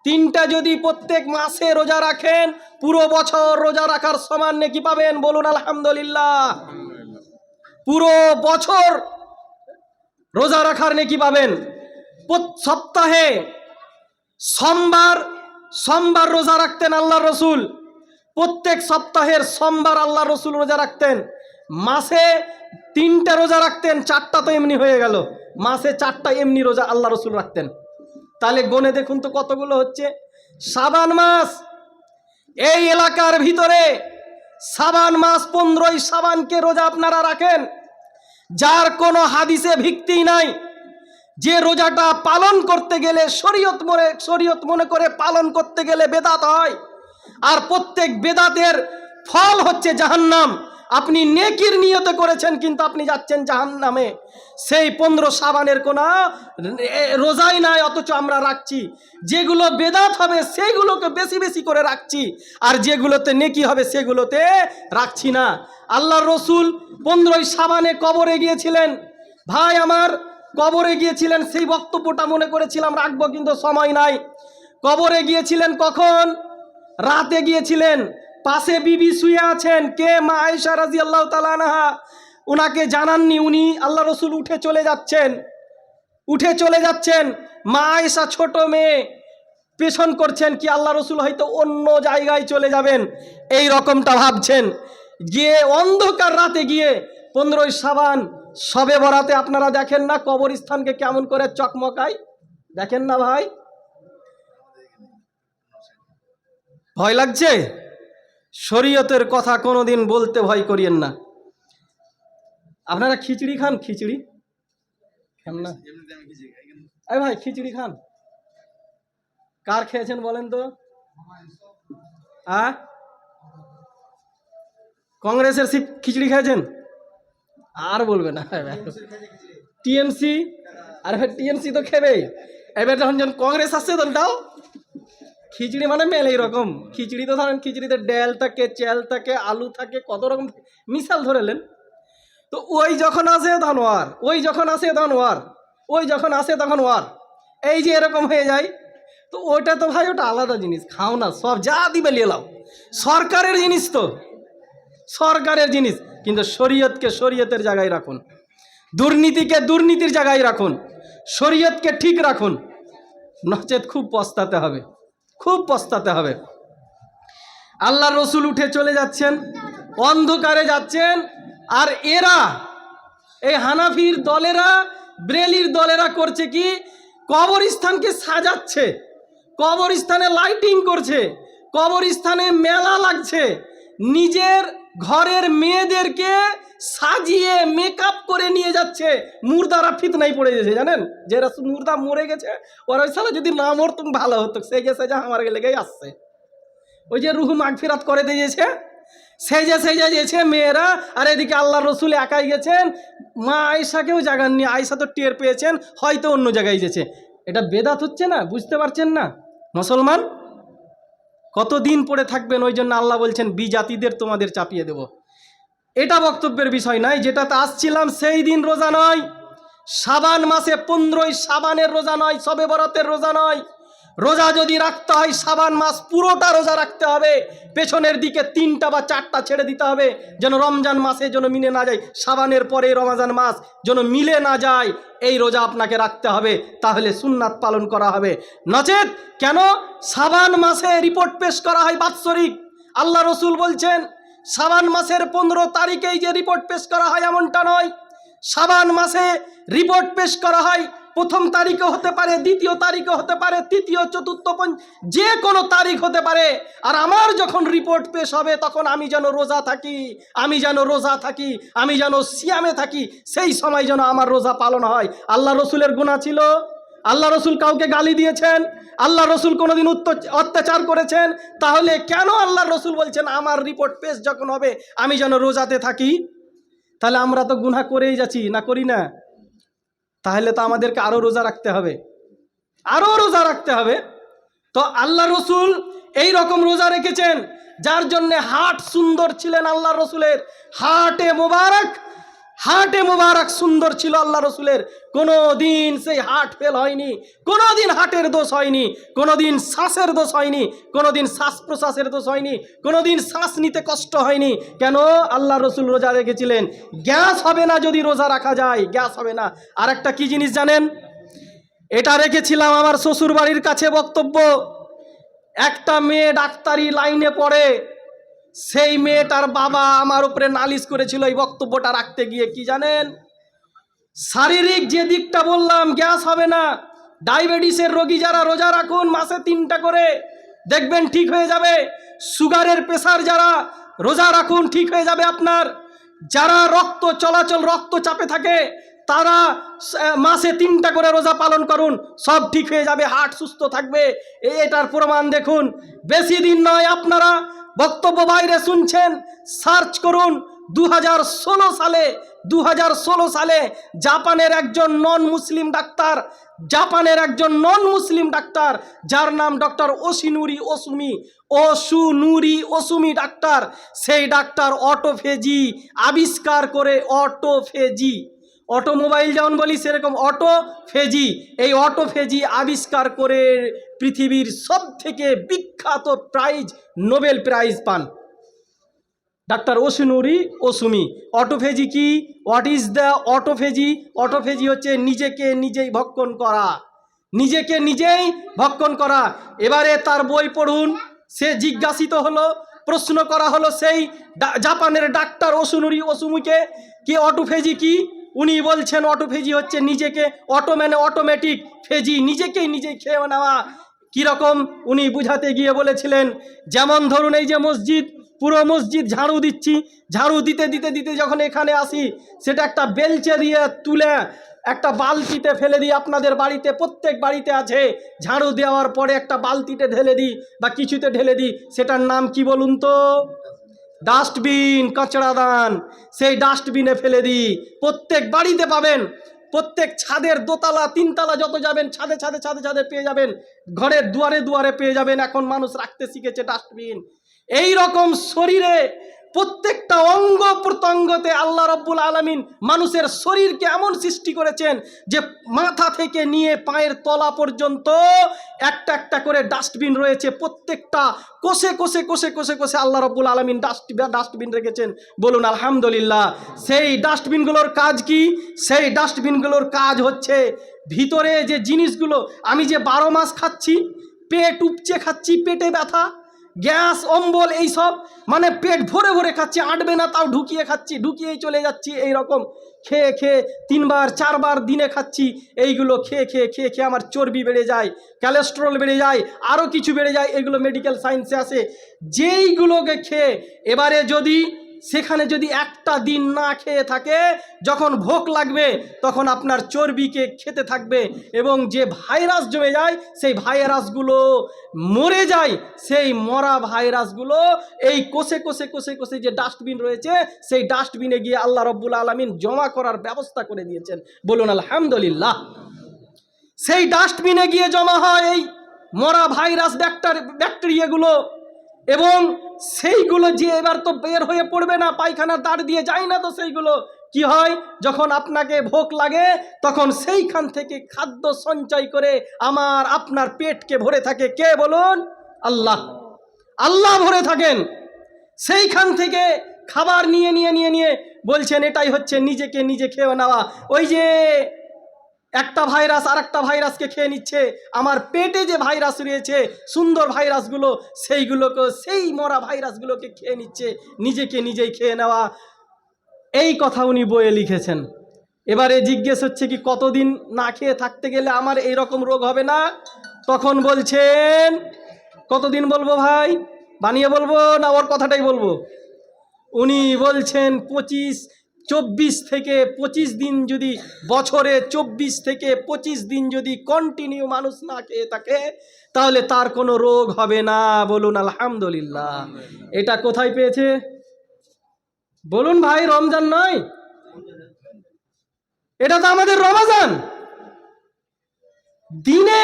A: 3টা যদি প্রত্যেক মাসে রোজা রাখেন, পুরো বছর রোজা রাখার সমান নেকি পাবেন। বলুন আলহামদুলিল্লাহ। পুরো বছর রোজা রাখার নেকি পাবেন। সপ্তাহে সোমবার রোজা রাখতেন আল্লাহর রসুল। প্রত্যেক সপ্তাহের সোমবার আল্লাহর রসুল রোজা রাখতেন। মাসে 3টা রোজা রাখতেন, 4টা তো এমনি হয়ে গেল। মাসে 4টা এমনি রোজা আল্লাহ রসুল রাখতেন। তাহলে গনে দেখুন তো কতগুলো হচ্ছে। শাবান মাস, এই এলাকার ভিতরে শাবান মাস, 15ই শাবানকে রোজা আপনারা রাখেন, যার কোনো হাদিসে ভিত্তি নাই। যে রোজাটা পালন করতে গেলে শরীয়ত মনে করে পালন করতে গেলে বেদাত হয়, আর প্রত্যেক বেদাতের ফল হচ্ছে জাহান্নাম। আপনি নেকির নিয়তে করেছেন কিন্তু আপনি যাচ্ছেন জাহান্নামে। সেই 15 শাবানের কোনো রোজাই নাই, অথচ আমরা রাখছি। যেগুলো বেদাত হবে সেগুলোকে বেশি বেশি করে রাখছি, আর যেগুলোতে নেকি হবে সেগুলোতে রাখছি না। আল্লাহর রসুল 15ই শাবানে কবরে গিয়েছিলেন। ভাই আমার, কবরে গিয়েছিলেন, সেই বক্তব্যটা মনে করেছিলাম রাখবো, কিন্তু সময় নাই। কবরে গিয়েছিলেন কখন? রাতে গিয়েছিলেন। পাশে বিবি শুয়ে আছেন, কে? মা আয়েশা রাদিয়াল্লাহু তাআলা আনহা। উনাকে জানাননি, উনি আল্লাহ রসুল উঠে চলে যাচ্ছেন। মা আয়েশা ছোট মেয়ে পেছন করছেন, কি আল্লাহ রসুল হয়তো অন্য জায়গায় চলে যাবেন, এই রকমটা ভাবছেন। গিয়ে অন্ধকার রাতে গিয়ে 15ই শাবান শবে বরাতে আপনারা দেখেন না কবরস্থানকে কেমন করে চকমকায়? দেখেন না ভাই? ভয় লাগছে? শরীয়তের কথা কোনোদিন বলতে ভয় করিয়েন না। আপনারা খিচুড়ি খান? খিচুড়ি খান না? আরে ভাই, খিচুড়ি খান? কার খেয়েছেন বলেন তো? কংগ্রেসের খিচুড়ি খেয়েছেন? আর বলবে না। টিএমসি? আরে ভাই, টিএমসি তো খেবেই। এবার যখন কংগ্রেস আসছে তখন দাও খিচুড়ি, মানে মেলে এইরকম খিচুড়ি। তো ধরেন খিচুড়িতে ডাল থাকে, চাল থাকে, আলু থাকে, কত রকম মিশাল ধরেলেন। তো ওই যখন আসে তখন ওয়ার, ওই যখন আসে তখন ওয়ার, ওই যখন আসে তখন ওয়ার, এই যে এরকম হয়ে যায়। তো ওইটা তো ভাই, ওটা আলাদা জিনিস, খাও না, সব যা দিবে নিয়ে লাও। সরকারের জিনিস তো, সরকারের জিনিস। কিন্তু শরীয়তকে শরীয়তের জায়গায় রাখুন, দুর্নীতিকে দুর্নীতির জায়গায় রাখুন, শরীয়তকে ঠিক রাখুন, নচেত খুব পস্তাতে হবে, খুব পস্তাতে হবে। আল্লাহ রসুল উঠে চলে যাচ্ছেন, অন্ধকারে যাচ্ছেন, আর এরা, এই হানাফির দলেরা, ব্রেলির দলেরা করছে কি? কবরস্থানকে সাজাচ্ছে, কবরস্থানে লাইটিং করছে, কবরস্থানে মেলা লাগছে, নিজের ঘরের মেয়েদেরকে সাজিয়ে মেকআপ করে নিয়ে যাচ্ছে। মুর্দারা ফিতনায় পড়ে গেছে, জানেন? যারা মুর্দা মরে গেছে, ওরা সালা যদি না মরতুম ভালো হতো, সেজে সেজা আমার লেগেই আসছে। ওই যে রুহু মাগফিরাত করে দিয়েছে, সেজে যেছে মেয়েরা। আর এদিকে আল্লাহ রসুল একাই গেছেন, মা আয়েশাকেও জাগাননি। আয়েশা তো টের পেয়েছেন, হয়তো অন্য জায়গায় গেছে। এটা বেদাত হচ্ছে না? বুঝতে পারছেন না মুসলমান? কতদিন পড়ে থাকবেন? ওই জন্য আল্লাহ বলছেন বিজাতিদের তোমাদের চাপিয়ে দেব। এটা বক্তব্যের বিষয় নয়। যেটাতে আসছিলাম, সেই দিন রোজা নয়, শাবান মাসে 15ই শাবানের রোজা নয়, শবে বরাতের রোজা নয়। রোজা যদি রাখতে হয় শাবান মাস পুরোটা রোজা রাখতে হবে, পেছনের দিকে 3টা বা 4টা ছেড়ে দিতে হবে, যেন রমজান মাসে যেন মিলে না যায়, শাবানের পরে রমজান মাস যেন মিলে না যায়, এই রোজা আপনাকে রাখতে হবে, তাহলে সুন্নাত পালন করা হবে। নচেত কেন শাবান মাসে রিপোর্ট পেশ করা হয় বাৎসরিক, আল্লাহ রসুল বলছেন শাবান মাসের 15 তারিখেই যে রিপোর্ট পেশ করা হয় এমনটা নয়। শাবান মাসে রিপোর্ট পেশ করা হয় 1ম তারিখে হতে পারে, 2য় তারিখে হতে পারে, 3য়, 4র্থ, যে কোনো তারিখ হতে পারে। আর আমার যখন রিপোর্ট পেশ হবে তখন আমি যেন রোজা থাকি, আমি যেন রোজা থাকি, আমি যেন সিয়ামে থাকি, সেই সময় যেন আমার রোজা পালন হয়। আল্লাহ রসুলের গুনাহ ছিল? আল্লাহ রসুল কাউকে গালি দিয়েছেন? আল্লাহ রসুল কোনোদিন অত্যাচার করেছেন? তাহলে কেন আল্লাহ রসুল বলছেন আমার রিপোর্ট পেশ যখন হবে আমি যেন রোজাতে থাকি? তাহলে আমরা তো গুনাহ করেই যাচ্ছি, না করি না? তাহলে তো আমাদেরকে আরো রোজা রাখতে হবে, আরো রোজা রাখতে হবে। তো আল্লাহ রসুল এই রকম রোজা রেখেছেন, যার জন্য হাট সুন্দর ছিলেন আল্লাহ রসুলের, হাটে মোবারক সুন্দর ছিল আল্লাহ রসুলের। কোনোদিন সেই হাট ফেল হয়নি, কোনোদিন হাটের দোষ হয়নি, কোনোদিন শ্বাসের দোষ হয়নি, কোনোদিন শ্বাস প্রশ্বাসের দোষ হয়নি, কোনোদিন শ্বাস নিতে কষ্ট হয়নি। কেন? আল্লাহ রসুল রোজা রেখেছিলেন। গ্যাস হবে না যদি রোজা রাখা যায়, গ্যাস হবে না। আর একটা কি জিনিস জানেন? এটা রেখেছিলাম আমার শ্বশুর বাড়ির কাছে বক্তব্য। একটা মেয়ে ডাক্তারি লাইনে পড়ে, সেই মেয়েটার বাবা আমার উপরে নালিশ করেছিল এই বক্তব্যটা রাখতে গিয়ে। কি জানেন? শারীরিক যে দিকটা বললাম, গ্যাস হবে না, ডায়াবেটিসের রোগী যারা রোজা রাখুন মাসে 3টা করে, দেখবেন ঠিক হয়ে যাবে। সুগারের প্রেসার যারা রোজা রাখুন ঠিক হয়ে যাবে আপনার। যারা রক্ত চলাচল রক্তচাপে থাকে তারা মাসে 3টা করে রোজা পালন করুন, সব ঠিক হয়ে যাবে, হার্ট সুস্থ থাকবে। এটার প্রমাণ দেখুন। বেশি দিন নয়, আপনারা বক্তব্য বাইরে শুনছেন, সার্চ করুন। 2016 সালে জাপানের একজন নন মুসলিম ডাক্তার, যার নাম ডক্টর ওসুনুরি ওসুমি ডাক্তার, সেই ডাক্তার অটোফেজি আবিষ্কার করে, অটোমোবাইল যেমন বলি সেরকম অটোফেজি, এই অটোফেজি আবিষ্কার করে পৃথিবীর সবথেকে বিখ্যাত নোবেল প্রাইজ পান ডাক্তার ওসুনুরি ওসুমি। অটোফেজি কি? What is the autophagy? Autophagy হচ্ছে নিজেকে নিজেই ভক্ষণ করা। এবারে তার বই পড়ুন। সে জিজ্ঞাসিত হলো, প্রশ্ন করা হলো সেই জাপানের ডাক্তার ওসুনুরি ওসুমিকে, কি অটোফেজি কি? উনি বলছেন অটোফেজি হচ্ছে নিজেকে, অটো মানে অটোমেটিক, ফেজি নিজেকেই নিজেই খেয়ে নেওয়া। কীরকম? উনি বুঝাতে গিয়ে বলেছিলেন, যেমন ধরুন এই যে মসজিদ, পুরো মসজিদ ঝাড়ু দিচ্ছি, ঝাড়ু দিতে দিতে দিতে যখন এখানে আসি, সেটা একটা বেলচে দিয়ে তুলে একটা বালতিতে ফেলে দিই। আপনাদের বাড়িতে, প্রত্যেক বাড়িতে আছে, ঝাড়ু দেওয়ার পরে একটা বালতিতে ঢেলে দিই বা কিছুতে ঢেলে দিই, সেটার নাম কি বলুন তো? ডাস্টবিন, কাঁচড়াদান। সেই ডাস্টবিনে ফেলে দিই। প্রত্যেক বাড়িতে পাবেন, প্রত্যেক ছাদের 2তলা 3তলা যত যাবেন, ছাদে ছাদে ছাদে ছাদে পেয়ে যাবেন, ঘরের দুয়ারে দুয়ারে পেয়ে যাবেন। এখন মানুষ রাখতে শিখেছে ডাস্টবিন। এই রকম শরীরে প্রত্যেকটা অঙ্গ প্রত্যঙ্গতে আল্লাহ রাব্বুল আলামিন মানুষের শরীরকে এমন সৃষ্টি করেছেন যে মাথা থেকে নিয়ে পায়ের তলা পর্যন্ত একটা একটা করে ডাস্টবিন রয়েছে। প্রত্যেকটা কোষে কোষে কোষে কোষে কোষে আল্লাহ রাব্বুল আলামিন ডাস্টবিন রেখেছেন। বলুন আলহামদুলিল্লাহ। সেই ডাস্টবিনগুলোর কাজ কি? সেই ডাস্টবিনগুলোর কাজ হচ্ছে ভিতরে যে জিনিসগুলো, আমি যে 12 মাস খাচ্ছি, পেট উপচে খাচ্ছি, পেটে ব্যথা, গ্যাস, অম্বল, এইসব, মানে পেট ভরে ভরে খাচ্ছি, আঁটবে না তাও ঢুকিয়ে খাচ্ছি, ঢুকিয়েই চলে যাচ্ছি, এই রকম খেয়ে খেয়ে 3বার 4বার দিনে খাচ্ছি। এইগুলো খেয়ে খেয়ে খেয়ে খেয়ে আমার চর্বি বেড়ে যায়, কোলেস্টেরল বেড়ে যায়, আরও কিছু বেড়ে যায়। এগুলো মেডিকেল সায়েন্সে আসে। যেইগুলোকে খেয়ে এবারে সেখানে যদি একটা দিন না খেয়ে থাকে, যখন ভোক লাগবে তখন আপনার চর্বিকে খেতে থাকবে, এবং যে ভাইরাস জমে যায় সেই ভাইরাসগুলো মরে যায়। সেই মরা ভাইরাসগুলো এই কোষে কোষে কোষে কোষে যে ডাস্টবিন রয়েছে, সেই ডাস্টবিনে গিয়ে আল্লাহ রাব্বুল আলামিন জমা করার ব্যবস্থা করে দিয়েছেন। বলুন আলহামদুলিল্লাহ। সেই ডাস্টবিনে গিয়ে জমা হয় এই মরা ভাইরাস, ব্যাকটেরিয়াগুলো, এবং সেইগুলো যে এবার তো বের হয়ে পড়বে না, পায়খানার দাঁড় দিয়ে যায় না, তো সেইগুলো কি হয়, যখন আপনাকে ভোক লাগে তখন সেইখান থেকে খাদ্য সঞ্চয় করে আমার আপনার পেটকে ভরে থাকে কে বলুন? আল্লাহ। আল্লাহ ভরে থাকেন। সেইখান থেকে খাবার নিয়ে নিয়ে নিয়ে নিয়ে বলছেন এটাই হচ্ছে নিজেকে নিজে খেয়ে নেওয়া। ওই যে একটা ভাইরাস আর একটা ভাইরাসকে খেয়ে নিচ্ছে, আমার পেটে যে ভাইরাস রয়েছে সুন্দর ভাইরাসগুলো, সেইগুলোকে, সেই মরা ভাইরাসগুলোকে খেয়ে নিচ্ছে, নিজেকে নিজেই খেয়ে নেওয়া। এই কথা উনি বইয়ে লিখেছেন। এবারে জিজ্ঞেস হচ্ছে কি কতদিন না খেয়ে থাকতে গেলে আমার এই রকম রোগ হবে না? তখন বলছেন কতদিন বলবো ভাই, বানিয়ে বলবো না ওর কথাটাই বলবো? উনি বলছেন 24 থেকে 25 দিন, যদি বছরে 24 থেকে 25 দিন যদি কন্টিনিউ মানুষ না খেয়ে থাকে তাহলে তার কোনো রোগ হবে না। বলুন আলহামদুলিল্লাহ। এটা কোথায় পেয়েছে বলুন ভাই? রমজান নয়, এটা তো আমাদের রমজান। দিনে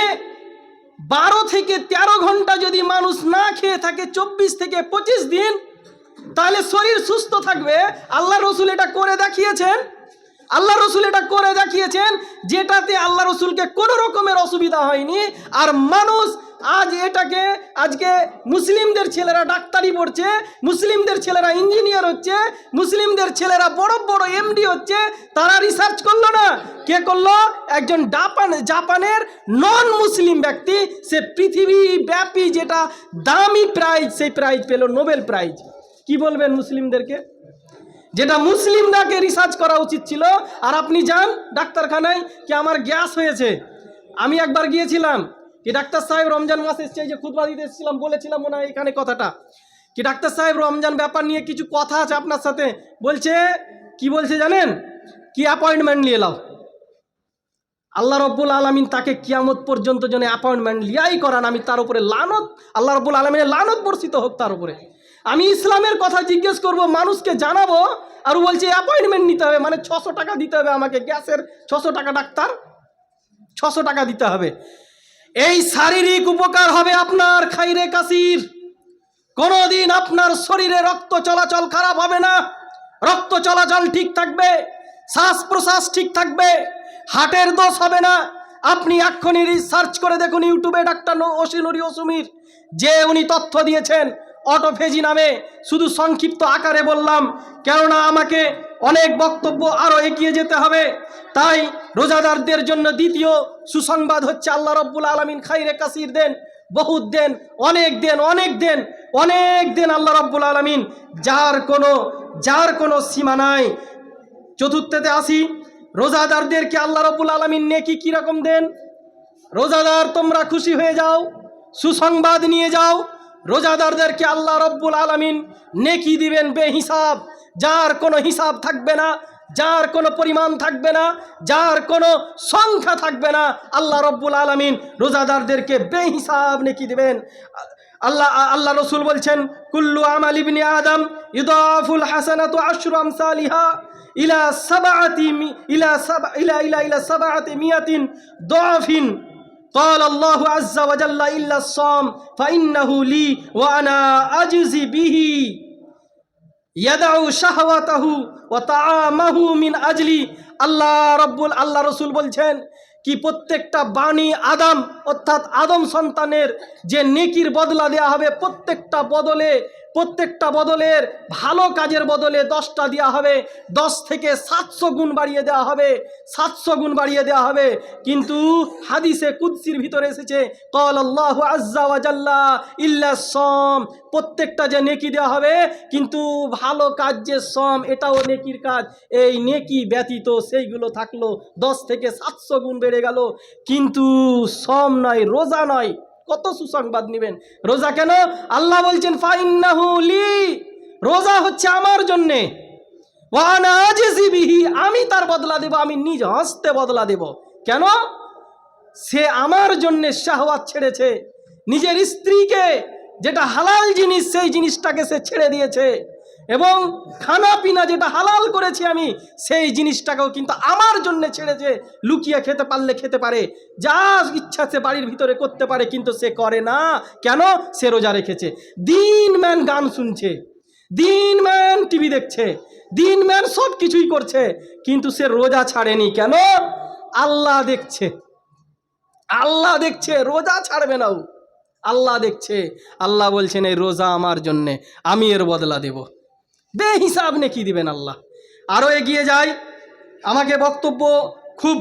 A: 12 থেকে 13 ঘন্টা যদি মানুষ না খেয়ে থাকে 24 থেকে 25 দিন, তাহলে শরীর সুস্থ থাকবে। আল্লাহ রসুল এটা করে দেখিয়েছেন। আল্লাহ রসুল এটা করে দেখিয়েছেন, যেটাতে আল্লাহ রসুলকে কোনো রকমের অসুবিধা হয়নি। আর মানুষ আজকে মুসলিমদের ছেলেরা ডাক্তারি পড়ছে, মুসলিমদের ছেলেরা ইঞ্জিনিয়ার হচ্ছে, মুসলিমদের ছেলেরা বড় বড় এমডি হচ্ছে। তারা রিসার্চ করলো না, কে করলো? একজন জাপানের নন মুসলিম ব্যক্তি, সে পৃথিবীব্যাপী যেটা দামি প্রাইজ, সেই প্রাইজ পেল, নোবেল প্রাইজ। কি বলবেন মুসলিমদেরকে? যেটা মুসলিমদেরকে রিসার্চ করা উচিত ছিল। আর আপনি যান ডাক্তারখানায়, কি আমার গ্যাস হয়েছে। আমি একবার গিয়েছিলাম, কি ডাক্তার সাহেব রমজান মাস এসছে, এই যে খুতবা দিতে এসেছিলাম, বলেছিলাম মনে হয় এখানে কথাটা, কি ডাক্তার সাহেব রমজান ব্যাপার নিয়ে কিছু কথা আছে আপনার সাথে। বলছে, কি বলছে জানেন? কি অ্যাপয়েন্টমেন্ট নিয়ে নাও। আল্লাহ রব্বুল আলমিন তাকে কিয়ামত পর্যন্ত যেন অ্যাপয়েন্টমেন্ট লিয়াই করান। আমি তার উপরে লানত, আল্লাহ রব্বুল আলমিনের লানত বর্ষিত হোক তার উপরে। আমি ইসলামের কথা জিজ্ঞেস করব, মানুষকে জানাবো, আর বলছে অ্যাপয়েন্টমেন্ট নিতে হবে, মানে 600 টাকা দিতে হবে আমাকে, গ্যাসের 600 টাকা, ডাক্তার 600 টাকা দিতে হবে। এই শারীরিক উপকার হবে আপনার খাইরে কাসির, কোনোদিন আপনার শরীরে রক্ত চলাচল খারাপ হবে না। রক্ত চলাচল ঠিক থাকবে, শ্বাস প্রশ্বাস ঠিক থাকবে, হার্টের দোষ হবে না। আপনি এক্ষুনি রিসার্চ করে দেখুন ইউটিউবে, ডাক্তার অসিনুরি ওসুমির যে উনি তথ্য দিয়েছেন অটোফেজি নামে। শুধু সংক্ষিপ্ত আকারে বললাম, কেননা আমাকে অনেক বক্তব্য আরও এগিয়ে যেতে হবে। তাই রোজাদারদের জন্য দ্বিতীয় সুসংবাদ হচ্ছে আল্লাহ রব্বুল আলমিন খাইরে কাসির দেন, বহুত দেন, অনেক দেন, অনেক দেন, অনেক দেন আল্লাহ রব্বুল আলমিন, যার কোনো সীমা নাই। চতুর্থতে আসি, রোজাদারদেরকে আল্লাহ রব্বুল আলমিন নেকি কীরকম দেন? রোজাদার তোমরা খুশি হয়ে যাও, সুসংবাদ নিয়ে যাও। রোজাদারদেরকে আল্লাহ রব্বুল আলমিন নেকি দিবেন বেহিসাব, যার কোনো হিসাব থাকবে না, যার কোনো পরিমাণ থাকবে না, যার কোনো সংখ্যা থাকবে না। আল্লাহ রব্বুল আলমিন রোজাদারদেরকে বেহিসাব নেকি দিবেন। আল্লাহ রসুল বলছেন, কুল্লু আমাল ইবনি আদম ইউদাফুল হাসানাতু আশরু আমসালিহা ইলা সাবআতি মিয়াতিন দাফিন। قال الله عز وجل إلا الصوم فإنه لي وأنا أجزي به يدع شهوته وطعامه من أجلي। আল্লাহ রসুল বলছেন কি প্রত্যেকটা বাণী আদম অর্থাৎ আদম সন্তানের যে নেকির বদলা দেওয়া হবে, প্রত্যেকটা বদলের ভালো কাজের বদলে 10টা দেওয়া হবে, 10 থেকে 700 গুণ বাড়িয়ে দেওয়া হবে, 700 গুণ বাড়িয়ে দেওয়া হবে। কিন্তু হাদিসে কুদসির ভিতরে এসেছে ক্বাল আল্লাহু আযজা ওয়া জাল্লা ইল্লা সম, প্রত্যেকটা যে নেকি দেওয়া হবে, কিন্তু ভালো কাজ যে সম, এটাও নেকির কাজ, এই নেকি ব্যতীত সেইগুলো থাকলো 10 থেকে 700 গুণ বেড়ে গেল। কিন্তু সম নয়, রোজা নয়। কত সুসংবাদ নেবেন? রোজা কেন? আল্লাহ বলছেন ফাইন্নাহু লি, রোজা হচ্ছে আমার জন্যে, ওয়া আনা আজজি বিহি, আমি তার বদলা দেব, আমি নিজ হস্তে বদলা দেব। কেন? সে আমার জন্যে শাহওয়াত ছেড়েছে, নিজের স্ত্রীকে, যেটা হালাল জিনিস সেই জিনিসটাকে সে ছেড়ে দিয়েছে, এবং খানা পিনা যেটা হালাল করেছি আমি সেই জিনিসটাকেও কিন্তু আমার জন্য ছেড়েছে। লুকিয়ে খেতে পারলে খেতে পারে, যা ইচ্ছা সে বাড়ির ভিতরে করতে পারে, কিন্তু সে করে না। কেন? সে রোজা রেখেছে। দিন ম্যান গান শুনছে, দিনম্যান টিভি দেখছে, দিনম্যান সব কিছুই করছে, কিন্তু সে রোজা ছাড়েনি। কেন? আল্লাহ দেখছে, আল্লাহ দেখছে, রোজা ছাড়বে না ও। আল্লাহ দেখছে, আল্লাহ বলছেন এই রোজা আমার জন্যে, আমি এর বদলা দেব। বেহিসাব নেকি দিবেন আল্লাহ। আরও এগিয়ে যাই, আমাকে বক্তব্য খুব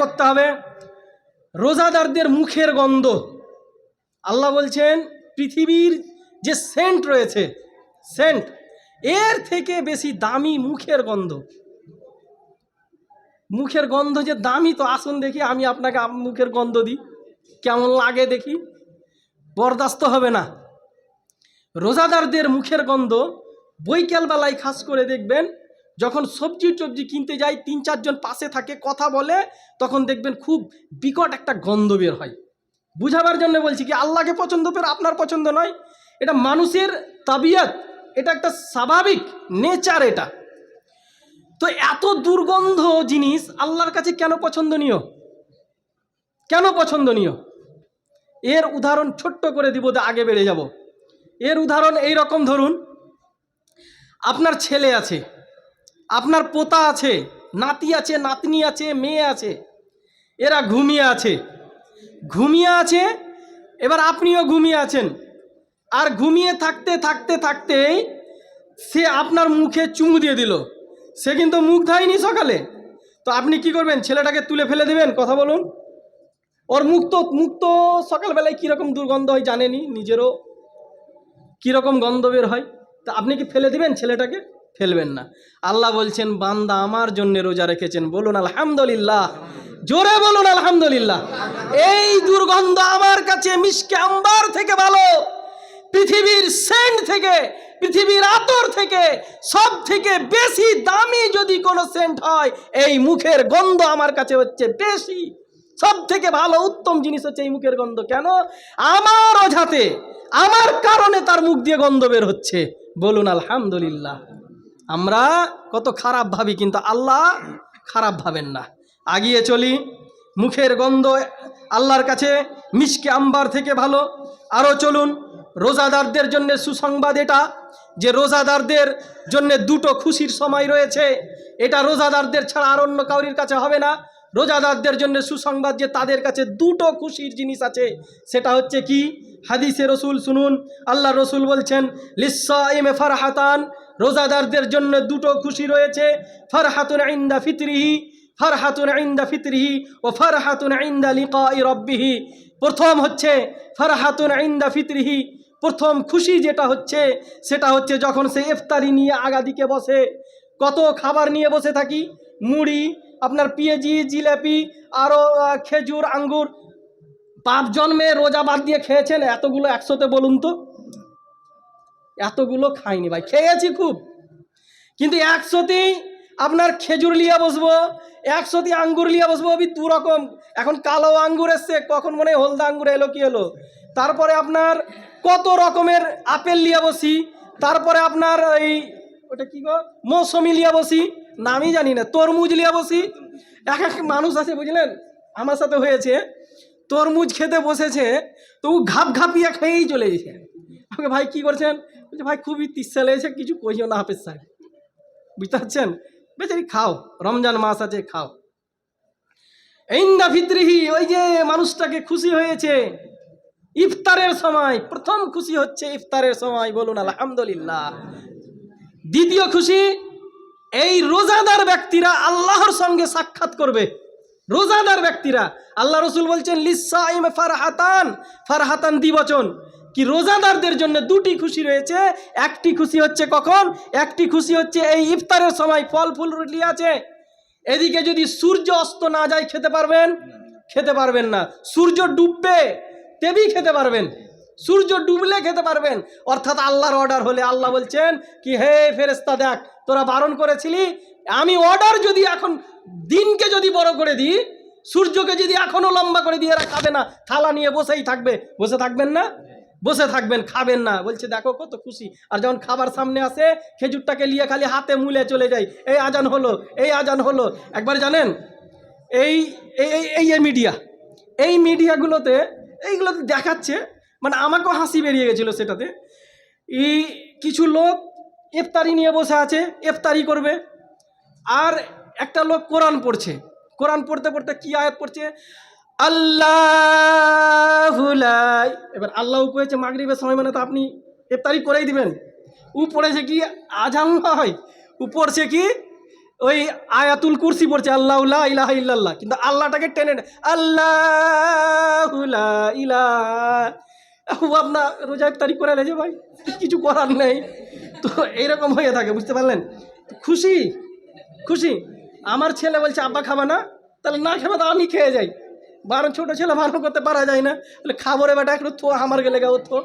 A: করতে হবে। রোজাদারদের মুখের গন্ধ, আল্লাহ বলছেন পৃথিবীর যে সেন্ট রয়েছে, সেন্ট, এর থেকে বেশি দামি মুখের গন্ধ। মুখের গন্ধ যে দামি, তো আসুন দেখি আমি আপনাকে মুখের গন্ধ দিই, কেমন লাগে দেখি। বরদাস্ত হবে না। রোজাদারদের মুখের গন্ধ, বৈকালবেলায় খাস করে দেখবেন, যখন সবজি টবজি কিনতে যাই, 3-4 জন পাশে থাকে, কথা বলে, তখন দেখবেন খুব বিকট একটা গন্ধ বের হয়। বুঝাবার জন্য বলছি কি, আল্লাহকে পছন্দ করে আপনার পছন্দ নয়, এটা মানুষের তাবিয়াত, এটা একটা স্বাভাবিক নেচার এটা। তো এত দুর্গন্ধ জিনিস আল্লাহর কাছে কেন পছন্দনীয়? কেন পছন্দনীয়? এর উদাহরণ ছোট্ট করে দিব, আগে বেড়ে যাব। এর উদাহরণ এই রকম, ধরুন আপনার ছেলে আছে, আপনার পোতা আছে, নাতি আছে, নাতনি আছে, মেয়ে আছে, এরা ঘুমিয়ে আছে, ঘুমিয়ে আছে, এবার আপনিও ঘুমিয়ে আছেন, আর ঘুমিয়ে থাকতে থাকতে থাকতেই সে আপনার মুখে চুমু দিয়ে দিল। সে কিন্তু মুখ ধায়নি সকালে, তো আপনি কি করবেন? ছেলেটাকে তুলে ফেলে দেবেন? কথা বলুন। ওর মুখ তো সকালবেলায় কীরকম দুর্গন্ধ হয় জানেনি, নিজেরও কীরকম গন্ধ বের হয়, তা আপনি কি ফেলে দিবেন ছেলেটাকে? ফেলবেন না। আল্লাহ বলছেন বান্দা আমার জন্য রোজা রেখেছেন, বলুন আলহামদুলিল্লাহ, জোরে বলুন আলহামদুলিল্লাহ। এই দুর্গন্ধ আমার কাছে মিশকে আম্বার থেকে ভালো, পৃথিবীর সেন্ট থেকে, পৃথিবীর আতর থেকে সব থেকে বেশি দামি যদি কোনো সেন্ট হয়, এই মুখের গন্ধ আমার কাছে হচ্ছে বেশি, সব থেকে ভালো উত্তম জিনিস হচ্ছে এই মুখের গন্ধ। কেন? আমার অজাতে, আমার কারণে তার মুখ দিয়ে গন্ধ বের হচ্ছে, বলুন আলহামদুলিল্লাহ। আমরা কত খারাপ ভাবি, কিন্তু আল্লাহ খারাপ ভাবেন না। আগিয়ে চলি, মুখের গন্ধ আল্লাহর কাছে মিশকে আম্বার থেকে ভালো। আরও চলুন, রোজাদারদের জন্য সুসংবাদ এটা, যে রোজাদারদের জন্য দুটো খুশির সময় রয়েছে, এটা রোজাদারদের ছাড়া আর অন্য কাউরির কাছে হবে না। রোজাদারদের জন্য সুসংবাদ যে তাদের কাছে দুটো খুশির জিনিস আছে, সেটা হচ্ছে কি? হাদিসে রসুল শুনুন, আল্লাহ রসুল বলছেন লিস্সাইমে ফারহাতান, রোজাদারদের জন্য দুটো খুশি রয়েছে, ফারহাতুন ইনদা ফিতরিহি, ফারহাতুন ইনদা ফিতরিহি ও ফারহাতুন ইনদা লিকাই রাব্বিহি। প্রথম হচ্ছে ফারহাতুন ইনদা ফিতরিহি, প্রথম খুশি যেটা হচ্ছে সেটা হচ্ছে যখন সে ইফতারি নিয়ে আগাদিকে বসে। কত খাবার নিয়ে বসে থাকি, মুড়ি, আপনার পেঁয়াজি, জিলাপি, আরও খেজুর, আঙ্গুর। পাপ জন্মে রোজা বাদ দিয়ে খেয়েছেন এতগুলো একসাথে? বলুন তো। এতগুলো খাইনি ভাই, খেয়েছি খুব, কিন্তু একসাথেই আপনার খেজুর লিয়া বসবো, একসাথে আঙ্গুর লিয়া বসবো, দু রকম। এখন কালো আঙ্গুর এসছে, কখন মনে হয় হলদা আঙ্গুর এলো, কি এলো, তারপরে আপনার কত রকমের আপেল লিয়া বসি, তারপরে আপনার এই ওটা কি গো, মৌসুমি লিয়া বসি, নামই জানি না, তরমুজ লিয়া বসি। এক এক মানুষ আছে বুঝলেন, আমার সাথে হয়েছে, তরমুজ খেতে বসেছে, তো ও ঘাপ ঘাপিয়া খেয়েই চলে গেছে। আমাকে ভাই কি করছেন? বলছে ভাই খুবই তিস্সা লেগেছে, কিছু কইও না হাফেজ সাহেব। বুঝতে পারছেন? বেচারি খাও, রমজান মাস আছে, খাও। ইন্দা ফিতরিহি, ওই যে মানুষটাকে খুশি হয়েছে ইফতারের সময়, প্রথম খুশি হচ্ছে ইফতারের সময়, বলুন আলহামদুলিল্লাহ। দ্বিতীয় খুশি, এই রোজাদার ব্যক্তিরা আল্লাহর সঙ্গে সাক্ষাৎ করবে। রোজাদার ব্যক্তিরা, আল্লাহ রসুল বলছেন লিস্সাইমে ফারহাতান, ফারহাতান দ্বিবচন, কি রোজাদারদের জন্য দুটি খুশি রয়েছে। একটি খুশি হচ্ছে কখন? একটি খুশি হচ্ছে এই ইফতারের সময়, ফল ফুল রুটি আছে, এদিকে যদি সূর্য অস্ত না যায় খেতে পারবেন? খেতে পারবেন না। সূর্য ডুববে তেবেই খেতে পারবেন, সূর্য ডুবলে খেতে পারবেন। অর্থাৎ আল্লাহর অর্ডার হলে আল্লাহ বলছেন কি, হে ফেরেশতা দেখ, তোরা বারণ করেছিলি, আমি অর্ডার যদি এখন দিনকে যদি বড় করে দিই, সূর্যকে যদি এখনো লম্বা করে দিয়ে, এরা খাবে না, থালা নিয়ে বসেই থাকবে। বসে থাকবেন না? বসে থাকবেন, খাবেন না। বলছে দেখো কত খুশি। আর যখন খাবার সামনে আসে, খেজুরটাকে নিয়ে খালি হাতে মুলে চলে যায়, এই আজান হলো, এই আজান হলো। একবার জানেন, এই এই মিডিয়া, এই মিডিয়াগুলোতে এইগুলোতে দেখাচ্ছে, মানে আমাকেও হাসি বেরিয়ে গেছিলো সেটাতে। এই কিছু লোক ইফতারি নিয়ে বসে আছে, ইফতারি করবে, আর একটা লোক কোরআন পড়ছে। কোরআন পড়তে পড়তে কি আয়াত পড়ছে? আল্লাহু লা, এবার আল্লাহ কয়েছে মাগরিবের সময়, মানে তো আপনি ইফতারি করেই দিবেন। ও পড়েছে কি আজান হয়, ও পড়ছে কি ওই আয়াতুল কুরসি পড়ছে, আল্লাহু লা ইলাহা ইল্লাল্লাহ, কিন্তু আল্লাহটাকে টেনে আল্লাহু লা ইলাহা। ও আপনার রোজা ইফতারি করে লেছে ভাই, কিছু করার নেই। তো এইরকম হয়ে থাকে, বুঝতে পারলেন? খুশি খুশি। আমার ছেলে বলছে আব্বা খাবা না, তাহলে না খাবে তো আমি খেয়ে যাই। বারো ছোটো ছেলে বারণ করতে পারা যায় না, তাহলে খাবো রে বেটা একটু থো, আমার গেলে গাও থো,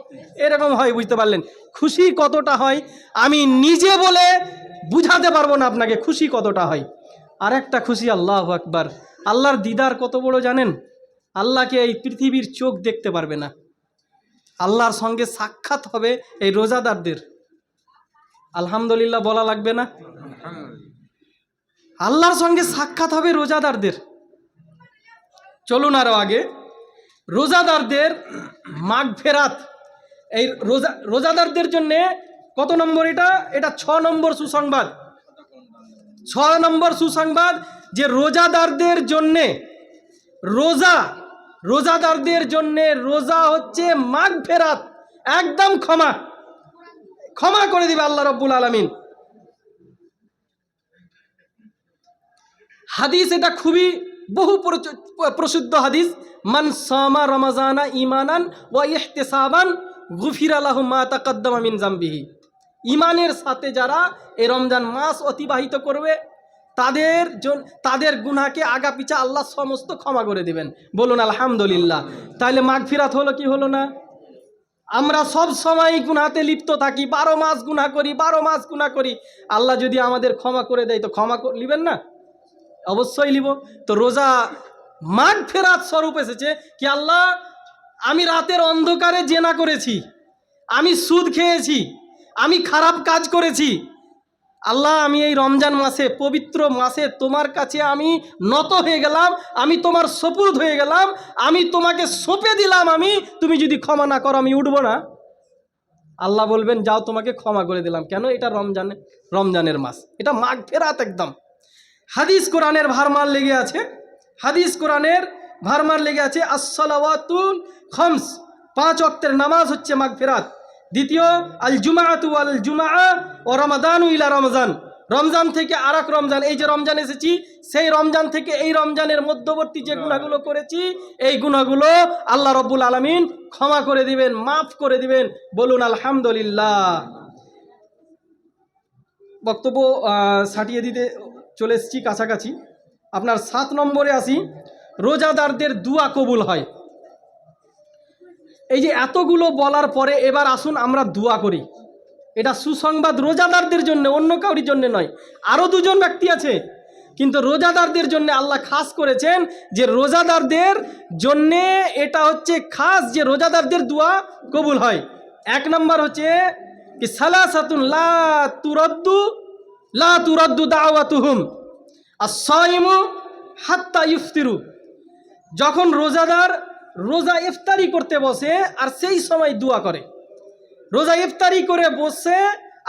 A: এরকম হয়, বুঝতে পারলেন? খুশি কতটা হয় আমি নিজে বলে বুঝাতে পারবো না আপনাকে, খুশি কতটা হয়। আর একটা খুশি, আল্লাহু আকবার, আল্লাহর দিদার কত বড় জানেন? আল্লাহকে এই পৃথিবীর চোখ দেখতে পারবে না, আল্লাহর সঙ্গে সাক্ষাৎ হবে এই রোজাদারদের। আলহামদুলিল্লাহ বলা লাগবে না? আল্লাহর সঙ্গে সাক্ষাৎ হবে রোজাদারদের। চলুন আরো আগে, রোজাদারদের মাগফিরাত, এই রোজাদারদের জন্য কত নম্বর? এটা 6 নম্বর সুসংবাদ। 6 নম্বর সুসংবাদ যে রোজাদারদের জন্যে রোজাদারদের জন্যে রোজা হচ্ছে মাগফিরাত, একদম ক্ষমা করে দিবে আল্লাহ রাব্বুল আলামিন। হাদিস এটা খুবই বহু প্রসিদ্ধ হাদিস, মান সামা রমাজানা ঈমানান ওয়া ইহতিসাবান গুফিরা লাহু মা তাকাদ্দামা মিন যামবিহি। ঈমানের সাথে যারা এই রমজান মাস অতিবাহিত করবে তাদের গুনাহকে আগা পিছা আল্লাহ সমস্ত ক্ষমা করে দিবেন। বলুন আলহামদুলিল্লাহ। তাহলে মাগফিরাত হলো কি হলো না? আমরা সব সময় গুনাহতে লিপ্ত থাকি, 12 মাস গুনাহ করি, 12 মাস গুনাহ করি। আল্লাহ যদি আমাদের ক্ষমা করে দেয় তো ক্ষমা নেবেন না? অবশ্যই নিব। তো রোজা মাগফিরাত স্বরূপ এসেছে কি, আল্লাহ আমি রাতের অন্ধকারে জেনা করেছি, আমি সুদ খেয়েছি, আমি খারাপ কাজ করেছি, আল্লাহ আমি এই রমজান মাসে, পবিত্র মাসে তোমার কাছে আমি নত হয়ে গেলাম, আমি তোমার সপুর্দ হয়ে গেলাম, আমি তোমাকে সঁপে দিলাম, তুমি যদি ক্ষমা না করো আমি উঠবো না। আল্লাহ বলবেন যাও তোমাকে ক্ষমা করে দিলাম। কেন? এটা রমজানের মাস, এটা মাগফিরাত একদম। হাদিস কোরআনের ভারমার লেগে আছে, হাদিস কোরআনের ভারমার লেগে আছে, as-সালাওয়াতুল খামস, 5 ওয়াক্তের নামাজ হচ্ছে মাগফিরাত। দ্বিতীয়, আল জুমাআতু ওয়াল জুমআ ও রমাদানু ইলা রমজান, রমজান থেকে আরেক রমজান, এই যে রমজান এসেছি সেই রমজান থেকে এই রমজানের মধ্যবর্তী যে গুনাহগুলো করেছি এই গুনাহগুলো আল্লাহ রাব্বুল আলামিন ক্ষমা করে দিবেন, মাফ করে দিবেন। বলুন আলহামদুলিল্লাহ। বক্তব্য ছাটিয়ে দিতে চলে এসেছি কাছাকাছি। আপনার 7 নম্বরে আসি, রোজাদারদের দুয়া কবুল হয়। এই যে এতগুলো বলার পরে এবার আসুন আমরা দুয়া করি। এটা সুসংবাদ রোজাদারদের জন্য, অন্য কাউরির জন্য নয়। আরও 2 জন ব্যক্তি আছে, কিন্তু রোজাদারদের জন্য আল্লাহ খাস করেছেন যে রোজাদারদের জন্যে এটা হচ্ছে খাস, যে রোজাদারদের দুয়া কবুল হয়। 1 নম্বর হচ্ছে কি, সালাসাতুন লা তুরাদ্দু দাওয়াতুহুম as-সাইমু হাত্তা ইফতিরু। যখন রোজাদার রোজা ইফতারি করতে বসে আর সেই সময় দোয়া করে, রোজা ইফতারি করে বসে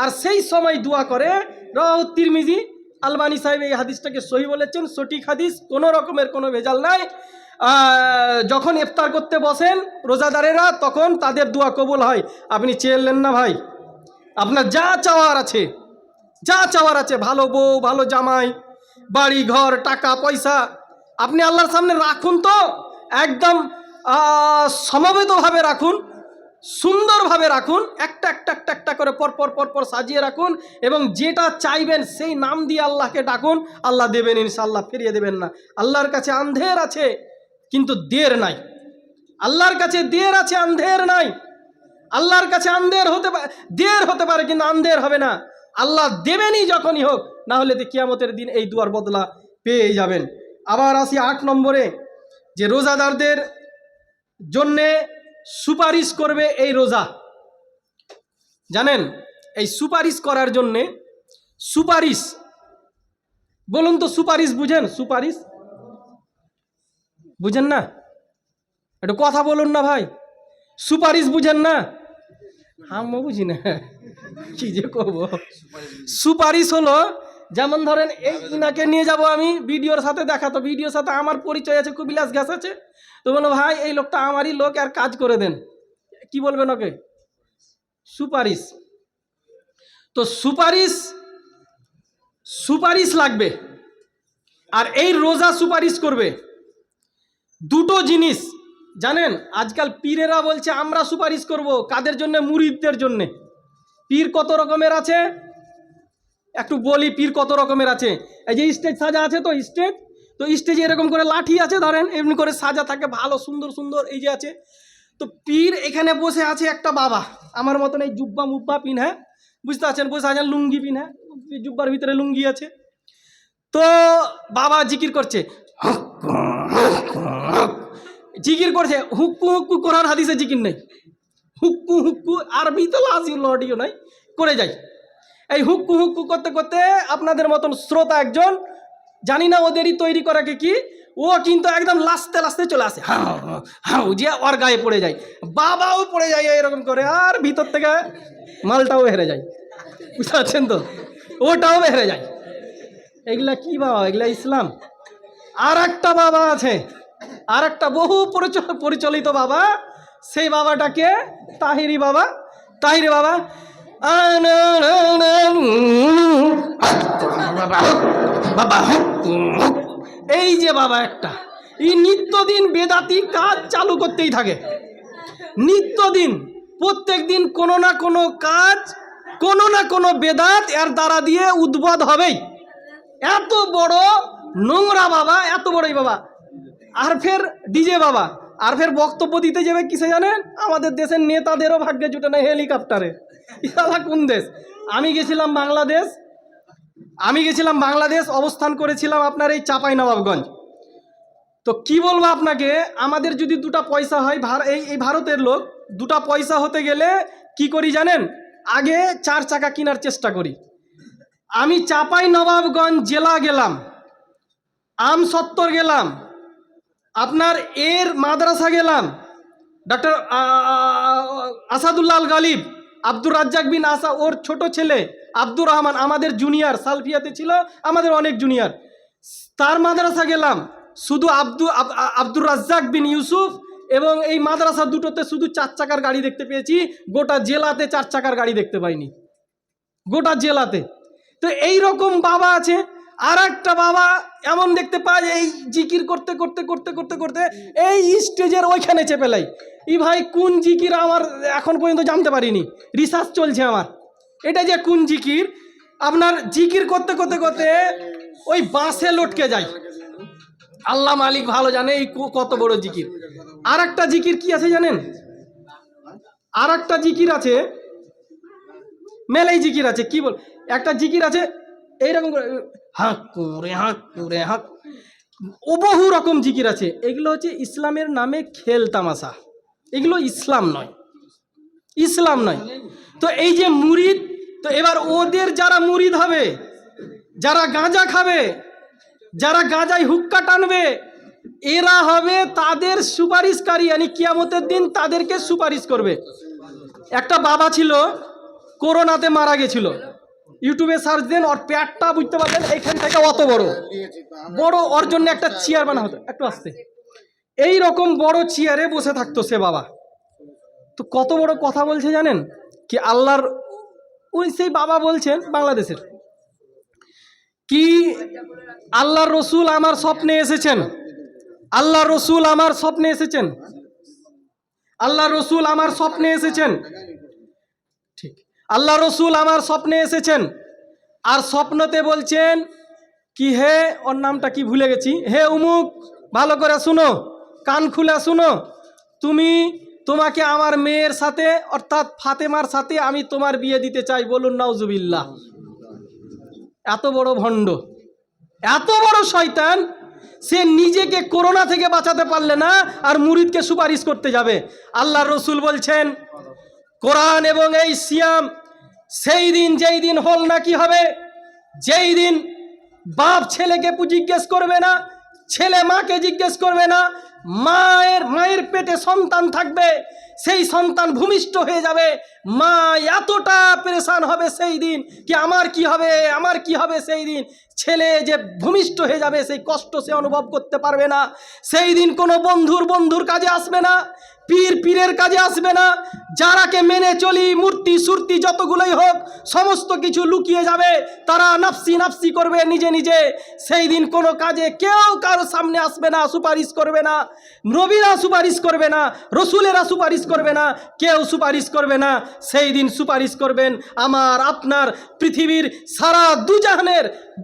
A: আর সেই সময় দোয়া করে, রাওয়াহু তিরমিজি, আলবানী সাহেব এই হাদিসটাকে সহি বলেছেন, সঠিক হাদিস, কোনো রকমের কোনো ভেজাল নাই। যখন ইফতার করতে বসেন রোজাদারেরা তখন তাদের দোয়া কবুল হয়। আপনি চেয়েলেন না ভাই, আপনার যা চাওয়ার আছে, ভালো বউ, ভালো জামাই, বাড়ি ঘর, টাকা পয়সা, আপনি আল্লাহর সামনে রাখুন, তো একদম সমবেতভাবে রাখুন, সুন্দরভাবে রাখুন, একটা করে পরপর সাজিয়ে রাখুন, এবং যেটা চাইবেন সেই নাম দিয়ে আল্লাহকে ডাকুন, আল্লাহ দেবেন ইনশাআল্লাহ, ফিরিয়ে দেবেন না। আল্লাহর কাছে আন্ধের আছে কিন্তু দের নাই, আল্লাহর কাছে দের আছে, আন্ধের নাই। আল্লাহর কাছে দের হতে পারে কিন্তু আন্ধের হবে না। আল্লাহ দেবেনই যখনই হোক, না হলে তো কিয়ামতের দিন এই দুয়ার বদলা পেয়ে যাবেন। আবার আসি 8 নম্বরে, যে রোজাদারদের জন্যে সুপারিশ করবে এই রোজা। জানেন এই সুপারিশ করার জন্যে, সুপারিশ বলুন তো, সুপারিশ বুঝেন? সুপারিশ বুঝেন না? একটু কথা বলুন না ভাই, সুপারিশ বুঝেন না? আমি বুঝি না কি যে করবো। সুপারিশ হলো যেমন ধরেন এই ইনাকে নিয়ে যাব আমি ভিডিওর সাথে দেখা, তো ভিডিওর সাথে আমার পরিচয় আছে, কবিলাস গ্যাস আছে, তো বলো ভাই এই লোকটা আমারই লোক আর কাজ করে দেন, কি বলবেন ওকে? সুপারিশ। তো সুপারিশ সুপারিশ লাগবে। আর এই রোজা সুপারিশ করবে দুটো জিনিস জানেন। আজকাল পীরেরা বলছে আমরা সুপারিশ করব, কাদের জন্য? মুরিদদের জন্য। পীর কত রকমের আছে একটু বলি, পীর কত রকমের আছে। এই যে স্টেজ সাজা আছে, তো স্টেজে এরকম করে লাঠি আছে, ধরেন এমনি করে সাজা থাকে, ভালো সুন্দর সুন্দর এই যে আছে। তো পীর এখানে বসে আছে একটা বাবা আমার মতন, এই জুব্বা মুব্বা পিনে, বুঝতে পারছেন, বসে আছেন লুঙ্গি পিনে, জুব্বার ভিতরে লুঙ্গি আছে। তো বাবা জিকির করছে, জিকির করছে, হুক্কু হুক্কু কোরআন হাদিসে জিকির নেই, হুক্কু হুক্কু আরবি তো লডিও নাই, করে যায়। এই হুক্কু হুক্কু করতে করতে আপনাদের মতন শ্রোতা একজন, জানি না ওদেরই তৈরি করাকে কি, ও কিন্তু একদম লাস্তে লাস্তে চলে আসে, হাউ হাউ যে ওর গায়ে পড়ে যায়, বাবাও পড়ে যায় এরকম করে, আর ভিতর থেকে মালটাও হেরে যায়, বুঝতে পারছেন তো, ওটাও হেরে যায়। এগুলা কি বাবা? এগুলা ইসলাম। আর একটা বাবা আছে, আর একটা বহু পরিচালিত বাবা, সেই বাবাটাকে তাহিরি বাবা। তাহিরি বাবা বাবা, এই যে বাবা একটা, এই নিত্যদিন বেদাতি কাজ চালু করতেই থাকে, নিত্যদিন প্রত্যেক দিন কোনো না কোনো কাজ, কোনো না কোনো বেদাত এর দ্বারা দিয়ে উদ্ভব হবেই। এত বড় নোংরা বাবা, এত বড়ই বাবা। আর ফের ডিজে বাবা, আর ফের বক্তব্য দিতে যাবে কিসে জানেন? আমাদের দেশের নেতাদেরও ভাগ্যে জুটে না হেলিকপ্টারে। ইসালা কোন দেশ? আমি গেছিলাম বাংলাদেশ, অবস্থান করেছিলাম আপনার এই চাঁপাইনবাবগঞ্জ। তো কি বলবো আপনাকে, আমাদের যদি দুটা পয়সা হয়, এই ভারতের লোক দুটা পয়সা হতে গেলে কি করি জানেন? আগে 4 চাকা কেনার চেষ্টা করি। আমি চাঁপাইনবাবগঞ্জ জেলা গেলাম, আমসত্তর গেলাম, আপনার এর মাদ্রাসা গেলাম, ডক্টর আসাদুল্লাহ আল গালিব, আব্দুর রাজ্জাক বিন আসা, ওর ছোট ছেলে আব্দুর রহমান, আমাদের জুনিয়র, সালফিয়াতে ছিল আমাদের অনেক জুনিয়র, তার মাদ্রাসা গেলাম। শুধু আব্দুর রাজ্জাক বিন ইউসুফ এবং এই মাদ্রাসা দুটোতে শুধু 4 চাকার গাড়ি দেখতে পেয়েছি, গোটা জেলাতে 4 চাকার গাড়ি দেখতে পাইনি, গোটা জেলাতে। তো এই রকম বাবা আছে। আর একটা বাবা এমন দেখতে পায়, এই জিকির করতে করতে করতে করতে করতে এই স্টেজের ওইখানে চেপে লাই। ই ভাই কোন জিকির আমার এখন পর্যন্ত জানতে পারিনি, রিসার্চ চলছে আমার, এটা যে কোন জিকির। আপনার জিকির করতে করতে করতে ওই বাঁশে লটকে যায়, আল্লাহ মালিক ভালো জানে এই কত বড় জিকির। আর একটা জিকির কি আছে জানেন? আর একটা জিকির আছে, মেলাই জিকির আছে, কি বল, একটা জিকির আছে এইরকম করে হাঁক করে হাঁক করে হাঁক, ও বহু রকম জিকির আছে। এগুলো হচ্ছে ইসলামের নামে খেল তামাশা, এগুলো ইসলাম নয়, ইসলাম নয়। তো এই যে মুরিদ, তো এবার ওদের যারা মুরিদ হবে, যারা গাঁজা খাবে, যারা গাঁজায় হুক্কা টানবে, এরা হবে তাদের সুপারিশকারী, মানে কিয়ামতের দিন তাদেরকে সুপারিশ করবে। একটা বাবা ছিল, করোনাতে মারা গেছিল, ইউটিউবে সার্চ দেন, ওর পেটটা বুঝতে পারবেন এইখান থেকে অত বড় বড়, ওর জন্য একটা চেয়ার বানা হতো, একটু আসতে, এই রকম বড় চেয়ারে বসে থাকতো সে বাবা। তো কত বড় কথা বলছে জানেন কি? আল্লাহর ওই সেই বাবা বলছেন বাংলাদেশের কি, আল্লাহর রসুল আমার স্বপ্নে এসেছেন, আল্লাহর রসুল আমার স্বপ্নে এসেছেন, আল্লাহর রসুল আমার স্বপ্নে এসেছেন, ঠিক, আল্লাহ রসুল আমার স্বপ্নে এসেছেন। আর স্বপ্নতে বলছেন কি, হে, ওর নামটা কি ভুলে গেছি, হে উমুক, ভালো করে শুনো, কান খুলে শুনো, তোমাকে আমার মেয়ের সাথে অর্থাৎ ফাতেমার সাথে আমি তোমার বিয়ে দিতে চাই, বলুন নাউজুবিল্লাহ। এত বড় ভণ্ড, এত বড় শয়তান, সে নিজেকে করোনা থেকে বাঁচাতে পারলে না, আর মুরিদকে সুপারিশ করতে যাবে। আল্লাহ রসুল বলছেন কোরআন এবং এই সিয়াম সেই দিন, যেই দিন হল না কি হবে, যেই দিন বাপ ছেলেকে জিজ্ঞেস করবে না, ছেলে মাকে জিজ্ঞেস করবে না, মায়ের পেটে সন্তান থাকবে, সেই সন্তান ভূমিষ্ঠ হয়ে যাবে, মা এতটা পেরেশান হবে সেই দিন কি আমার কি হবে, আমার কি হবে। সেই দিন ছেলে যে ভূমিষ্ঠ হয়ে যাবে সেই কষ্ট সে অনুভব করতে পারবে না। সেই দিন কোনো বন্ধুর কাজে আসবে না, পীরের কাজে আসবে না। যারাকে মেনে চলি, মূর্তি সুরতি যতগুলোই হোক সমস্ত কিছু লুকিয়ে যাবে। তারা নাফসি নাফসি করবে নিজে নিজে। সেই দিন কোনো কাজে কেউ কারো সামনে আসবে না, সুপারিশ করবে না। নবীরা সুপারিশ করবে না, রসুলেরা সুপারিশ করবে না, কেউ সুপারিশ করবে না। সেই দিন সুপারিশ করবেন আমার আপনার পৃথিবীর সারা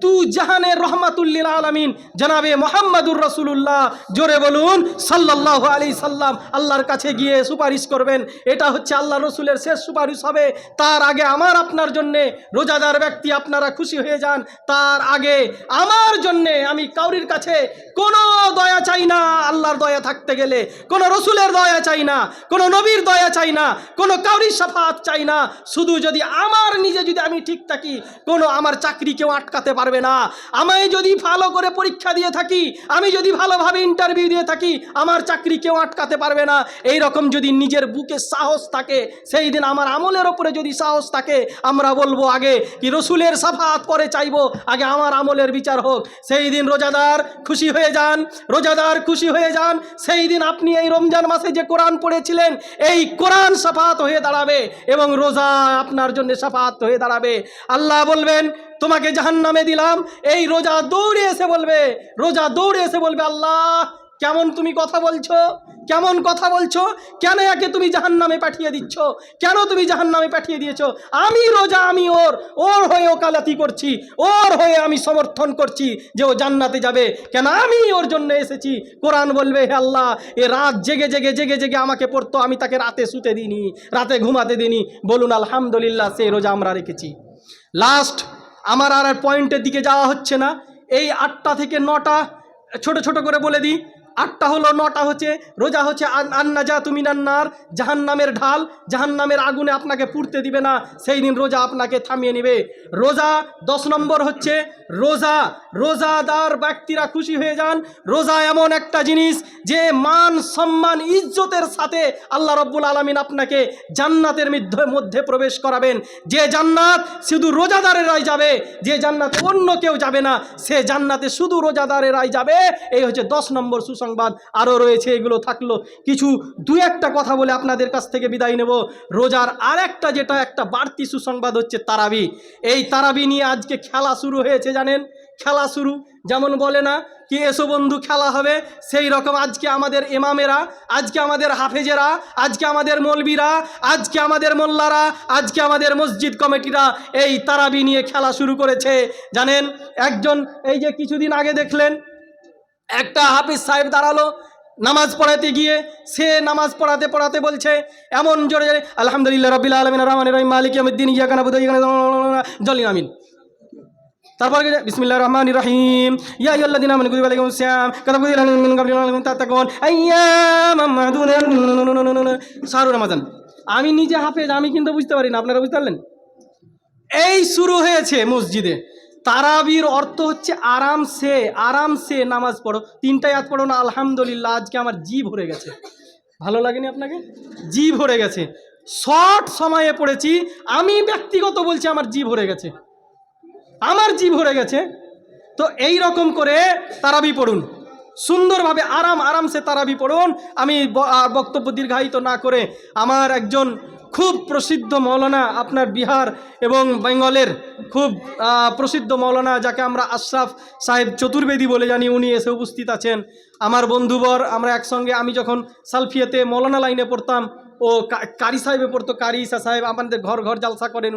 A: দুজাহানের রহমাতুল্লিল আলামিন জনাবে মুহাম্মাদুর রাসূলুল্লাহ। জোরে বলুন সাল্লাল্লাহু আলাইহি সাল্লাম। আল্লাহর কাছে গিয়ে সুপারিশ করবেন। এটা হচ্ছে আল্লাহ রসুলের শেষ সুপারিশ হবে। তার আগে আমার আপনার জন্যে, রোজাদার ব্যক্তি আপনারা খুশি হয়ে যান, তার আগে আমার জন্যে আমি কাউরির কাছে কোনো দয়া চাই না। আল্লাহর দয়া থাকতে গেলে কোনো রসুলের দয়া চাই না, কোনো নবীর দয়া চাই না, কোনো কাউরির শাফাত চাই না। শুধু যদি আমার নিজে যদি আমি ঠিক থাকি, কোনো আমার চাকরি কেউ আটকাতে পারবে না। আমায় যদি ভালো করে পরীক্ষা দিয়ে থাকি, আমি যদি ভালোভাবে ইন্টারভিউ দিয়ে থাকি, আমার চাকরি কেউ আটকাতে পারবে না। এই রকম যদি নিজের বুকে সাহস থাকে, সেই দিন আমার আমলের ওপরে যদি সাহস থাকে, আমরা বলবো আগে কি রসুলের শাফাত পরে চাইবো, আগে আমার আমলের বিচার হোক। সেই দিন রোজাদার খুশি হয়ে যান, রোজাদার খুশি হয়ে যান। সেই দিন আপনি এই রমজান মাসে যে কোরআন পড়েছিলেন, এই কোরআন শাফাত হয়ে দাঁড়াবে এবং রোজা আপনার জন্য শাফাত হয়ে দাঁড়াবে। আল্লাহ বলবেন তোমাকে জাহান্নামে দিলাম। এই রোজা দৌড়ে এসে বলবে, রোজা দৌড়ে এসে বলবে আল্লাহ কেমন তুমি কথা বলছো, কেমন কথা বলছো, কেন একে তুমি জাহান্নামে পাঠিয়ে দিচ্ছ, কেন তুমি জাহান্নামে পাঠিয়ে দিয়েছো। আমি রোজা, আমি ওর হয়ে ওকালতি করছি, ওর হয়ে আমি সমর্থন করছি যে ও জান্নাতে যাবে, কেন আমি ওর জন্য এসেছি। কোরআন বলবে হে আল্লাহ এ রাত জেগে জেগে জেগে জেগে আমাকে পড়তো, আমি তাকে রাতে শুতে দিইনি, রাতে ঘুমাতে দিইনি। বলুন আলহামদুলিল্লাহ, সেই রোজা আমরা রেখেছি। লাস্ট আমার আর পয়েন্টের দিকে যাওয়া হচ্ছে না। এই 8টা থেকে 9টা ছোট ছোট করে বলে দিই। 8টা হলো, 9টা হচ্ছে রোজা হচ্ছে আন্নাজাতু মিনান নার, জাহান্নামের ঢাল, জাহান্নামের আগুনে আপনাকে পুড়তে দিবে না। সেই দিন রোজা আপনাকে থামিয়ে নেবে। রোজা 10 নম্বর হচ্ছে রোজাদার ব্যক্তিরা খুশি হয়ে যান। রোজা এমন একটা জিনিস যে মান সম্মান ইজ্জতের সাথে আল্লাহ রব্বুল আলামিন আপনাকে জান্নাতের মধ্যে প্রবেশ করাবেন। যে জান্নাত শুধু রোজাদারেরাই যাবে, যে জান্নাতে অন্য কেউ যাবে না, সে জান্নাতে শুধু রোজাদারেরাই যাবে। এই হচ্ছে 10 নম্বর সুসংবাদ। আরও রয়েছে, এগুলো থাকলো কিছু 2-1টা কথা বলে আপনাদের কাছ থেকে বিদায় নেব। রোজার আর একটা যেটা একটা বাড়তি সুসংবাদ হচ্ছে তারাবি। এই তারাবি নিয়ে আজকে খেলা শুরু হয়েছে, জানেন, খেলা শুরু। যেমন বলে না কি এসো বন্ধু খেলা হবে, সেই রকম আজকে আমাদের ইমামেরা, আজকে আমাদের হাফেজেরা, আজকে আমাদের মৌলবীরা, আজকে আমাদের মোল্লারা, আজকে আমাদের মসজিদ কমিটিরা এই তারাবি নিয়ে খেলা শুরু করেছে। জানেন, একজন এই যে কিছুদিন আগে দেখলেন একটা হাফিজ সাহেব দাঁড়ালো নামাজ পড়াতে গিয়ে, সে নামাজ পড়াতে পড়াতে বলছে এমন জোরে জোরে আলহামদুলিল্লাহ রাব্বিল আলামিন রহমানির রহিম মালিক ইয়াউমিদ্দিন ইয়্যাকা না'বুদু ওয়া ইয়্যাকা নাস্তাঈন জলিন আমিন। তারপর বিসমিল্লাহির রহমানির রহিম ইয়া আইয়ুহাল্লাযীনা আমানু কুতিবা আলাইকুমুস সিয়াম কামা কুতিবা আলাল মিন ক্বাবলিকুম লাআল্লাকুম তাত্তাকুন আইয়ামান মা'দুদাতুন। শাহরু রমাজান। আমি নিজে হাফেজ, আমি কিন্তু বুঝতে পারি না, আপনারা বুঝতে পারলেন? এই শুরু হয়েছে মসজিদে। তারাবির অর্থ হচ্ছে আরামসে নামাজ পড়ো। 3টা আয়াত পড়ো না আলহামদুলিল্লাহ। আজকে আমার জি ভরে গেছে, ভালো লাগেনি আপনাকে? জি ভরে গেছে। শর্ট সময়ে পড়েছি, আমি ব্যক্তিগত বলছি আমার জি ভরে গেছে, আমার জি ভরে গেছে। তো এই রকম করে তারাবি পড়ুন, সুন্দরভাবে আরামসে তারাবি পড়ুন। আমি বক্তব্য দীর্ঘায়িত না করে আমার একজন খুব প্রসিদ্ধ মৌলানা, আপনার বিহার এবং বেঙ্গলের খুব প্রসিদ্ধ মৌলানা, যাকে আমরা আশরাফ সাহেব চতুর্বেদী বলে জানি, উনি এসে উপস্থিত আছেন। আমার বন্ধুবর, আমরা একসঙ্গে, আমি যখন সালফিয়াতে মৌলানা লাইনে পড়তাম, ও কারি সাহেবে পড়তো, কারি ঈসা সাহেব, আমাদের ঘর ঘর জালসা করেন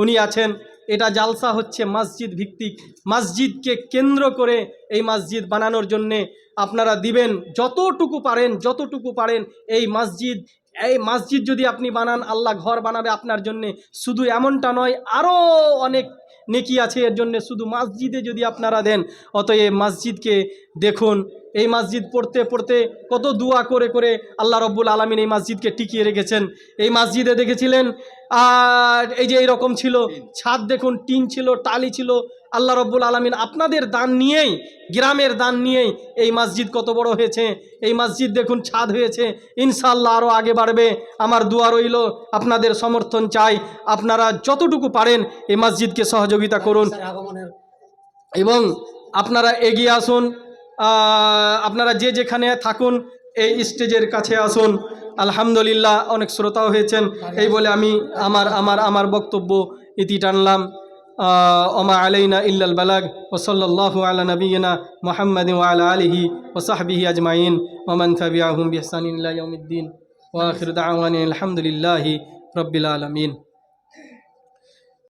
A: উনি আছেন। এটা জালসা হচ্ছে মসজিদ ভিত্তিক, মসজিদকে কেন্দ্র করে এই মসজিদ বানানোর জন্যে আপনারা দিবেন যতটুকু পারেন। এই মসজিদ যদি আপনি বানান, আল্লাহ ঘর বানাবে আপনার জন্যে। শুধু এমনটা নয়, আরও অনেক নেকি আছে এর জন্য, শুধু মসজিদে যদি আপনারা দেন। অতএব মসজিদকে দেখুন, এই মসজিদ পড়তে পড়তে কত দোয়া করে করে আল্লাহ রব্বুল আলামিন এই মসজিদকে টিকিয়ে রেখেছেন। এই মসজিদে দেখেছিলেন আর এই যে এইরকম ছিল ছাদ, দেখুন টিন ছিল, টালি ছিল, আল্লাহ রব্বুল আলামিন আপনাদের দান নিয়েই, গ্রামের দান নিয়েই এই মসজিদ কত বড় হয়েছে। এই মসজিদ দেখুন ছাদ হয়েছে, ইনশাআল্লাহ আরও আগে বাড়বে। আমার দোয়া রইল, আপনাদের সমর্থন চাই। আপনারা যতটুকু পারেন এই মসজিদকে সহযোগিতা করুন এবং আপনারা এগিয়ে আসুন। আপনারা যে যেখানে থাকুন এই স্টেজের কাছে আসুন। আলহামদুলিল্লাহ, অনেক শ্রোতাও হয়েছেন। এই বলে আমি আমার বক্তব্য ইতি টানলাম। ওমা আলাইনা ইল্লাল বালাগ ওয়া সাল্লাল্লাহু আলা নাবিয়িনা মুহাম্মাদিন ওয়া আলা আলিহি ওয়া সাহবিহি আজমাইন ওয়া মান তাবিআহুম বিইহসানিন ইলা ইয়াউমিদ্দিন ওয়া আখিরু দাওয়ানা আলহামদুলিল্লাহি রাব্বিল আলামিন।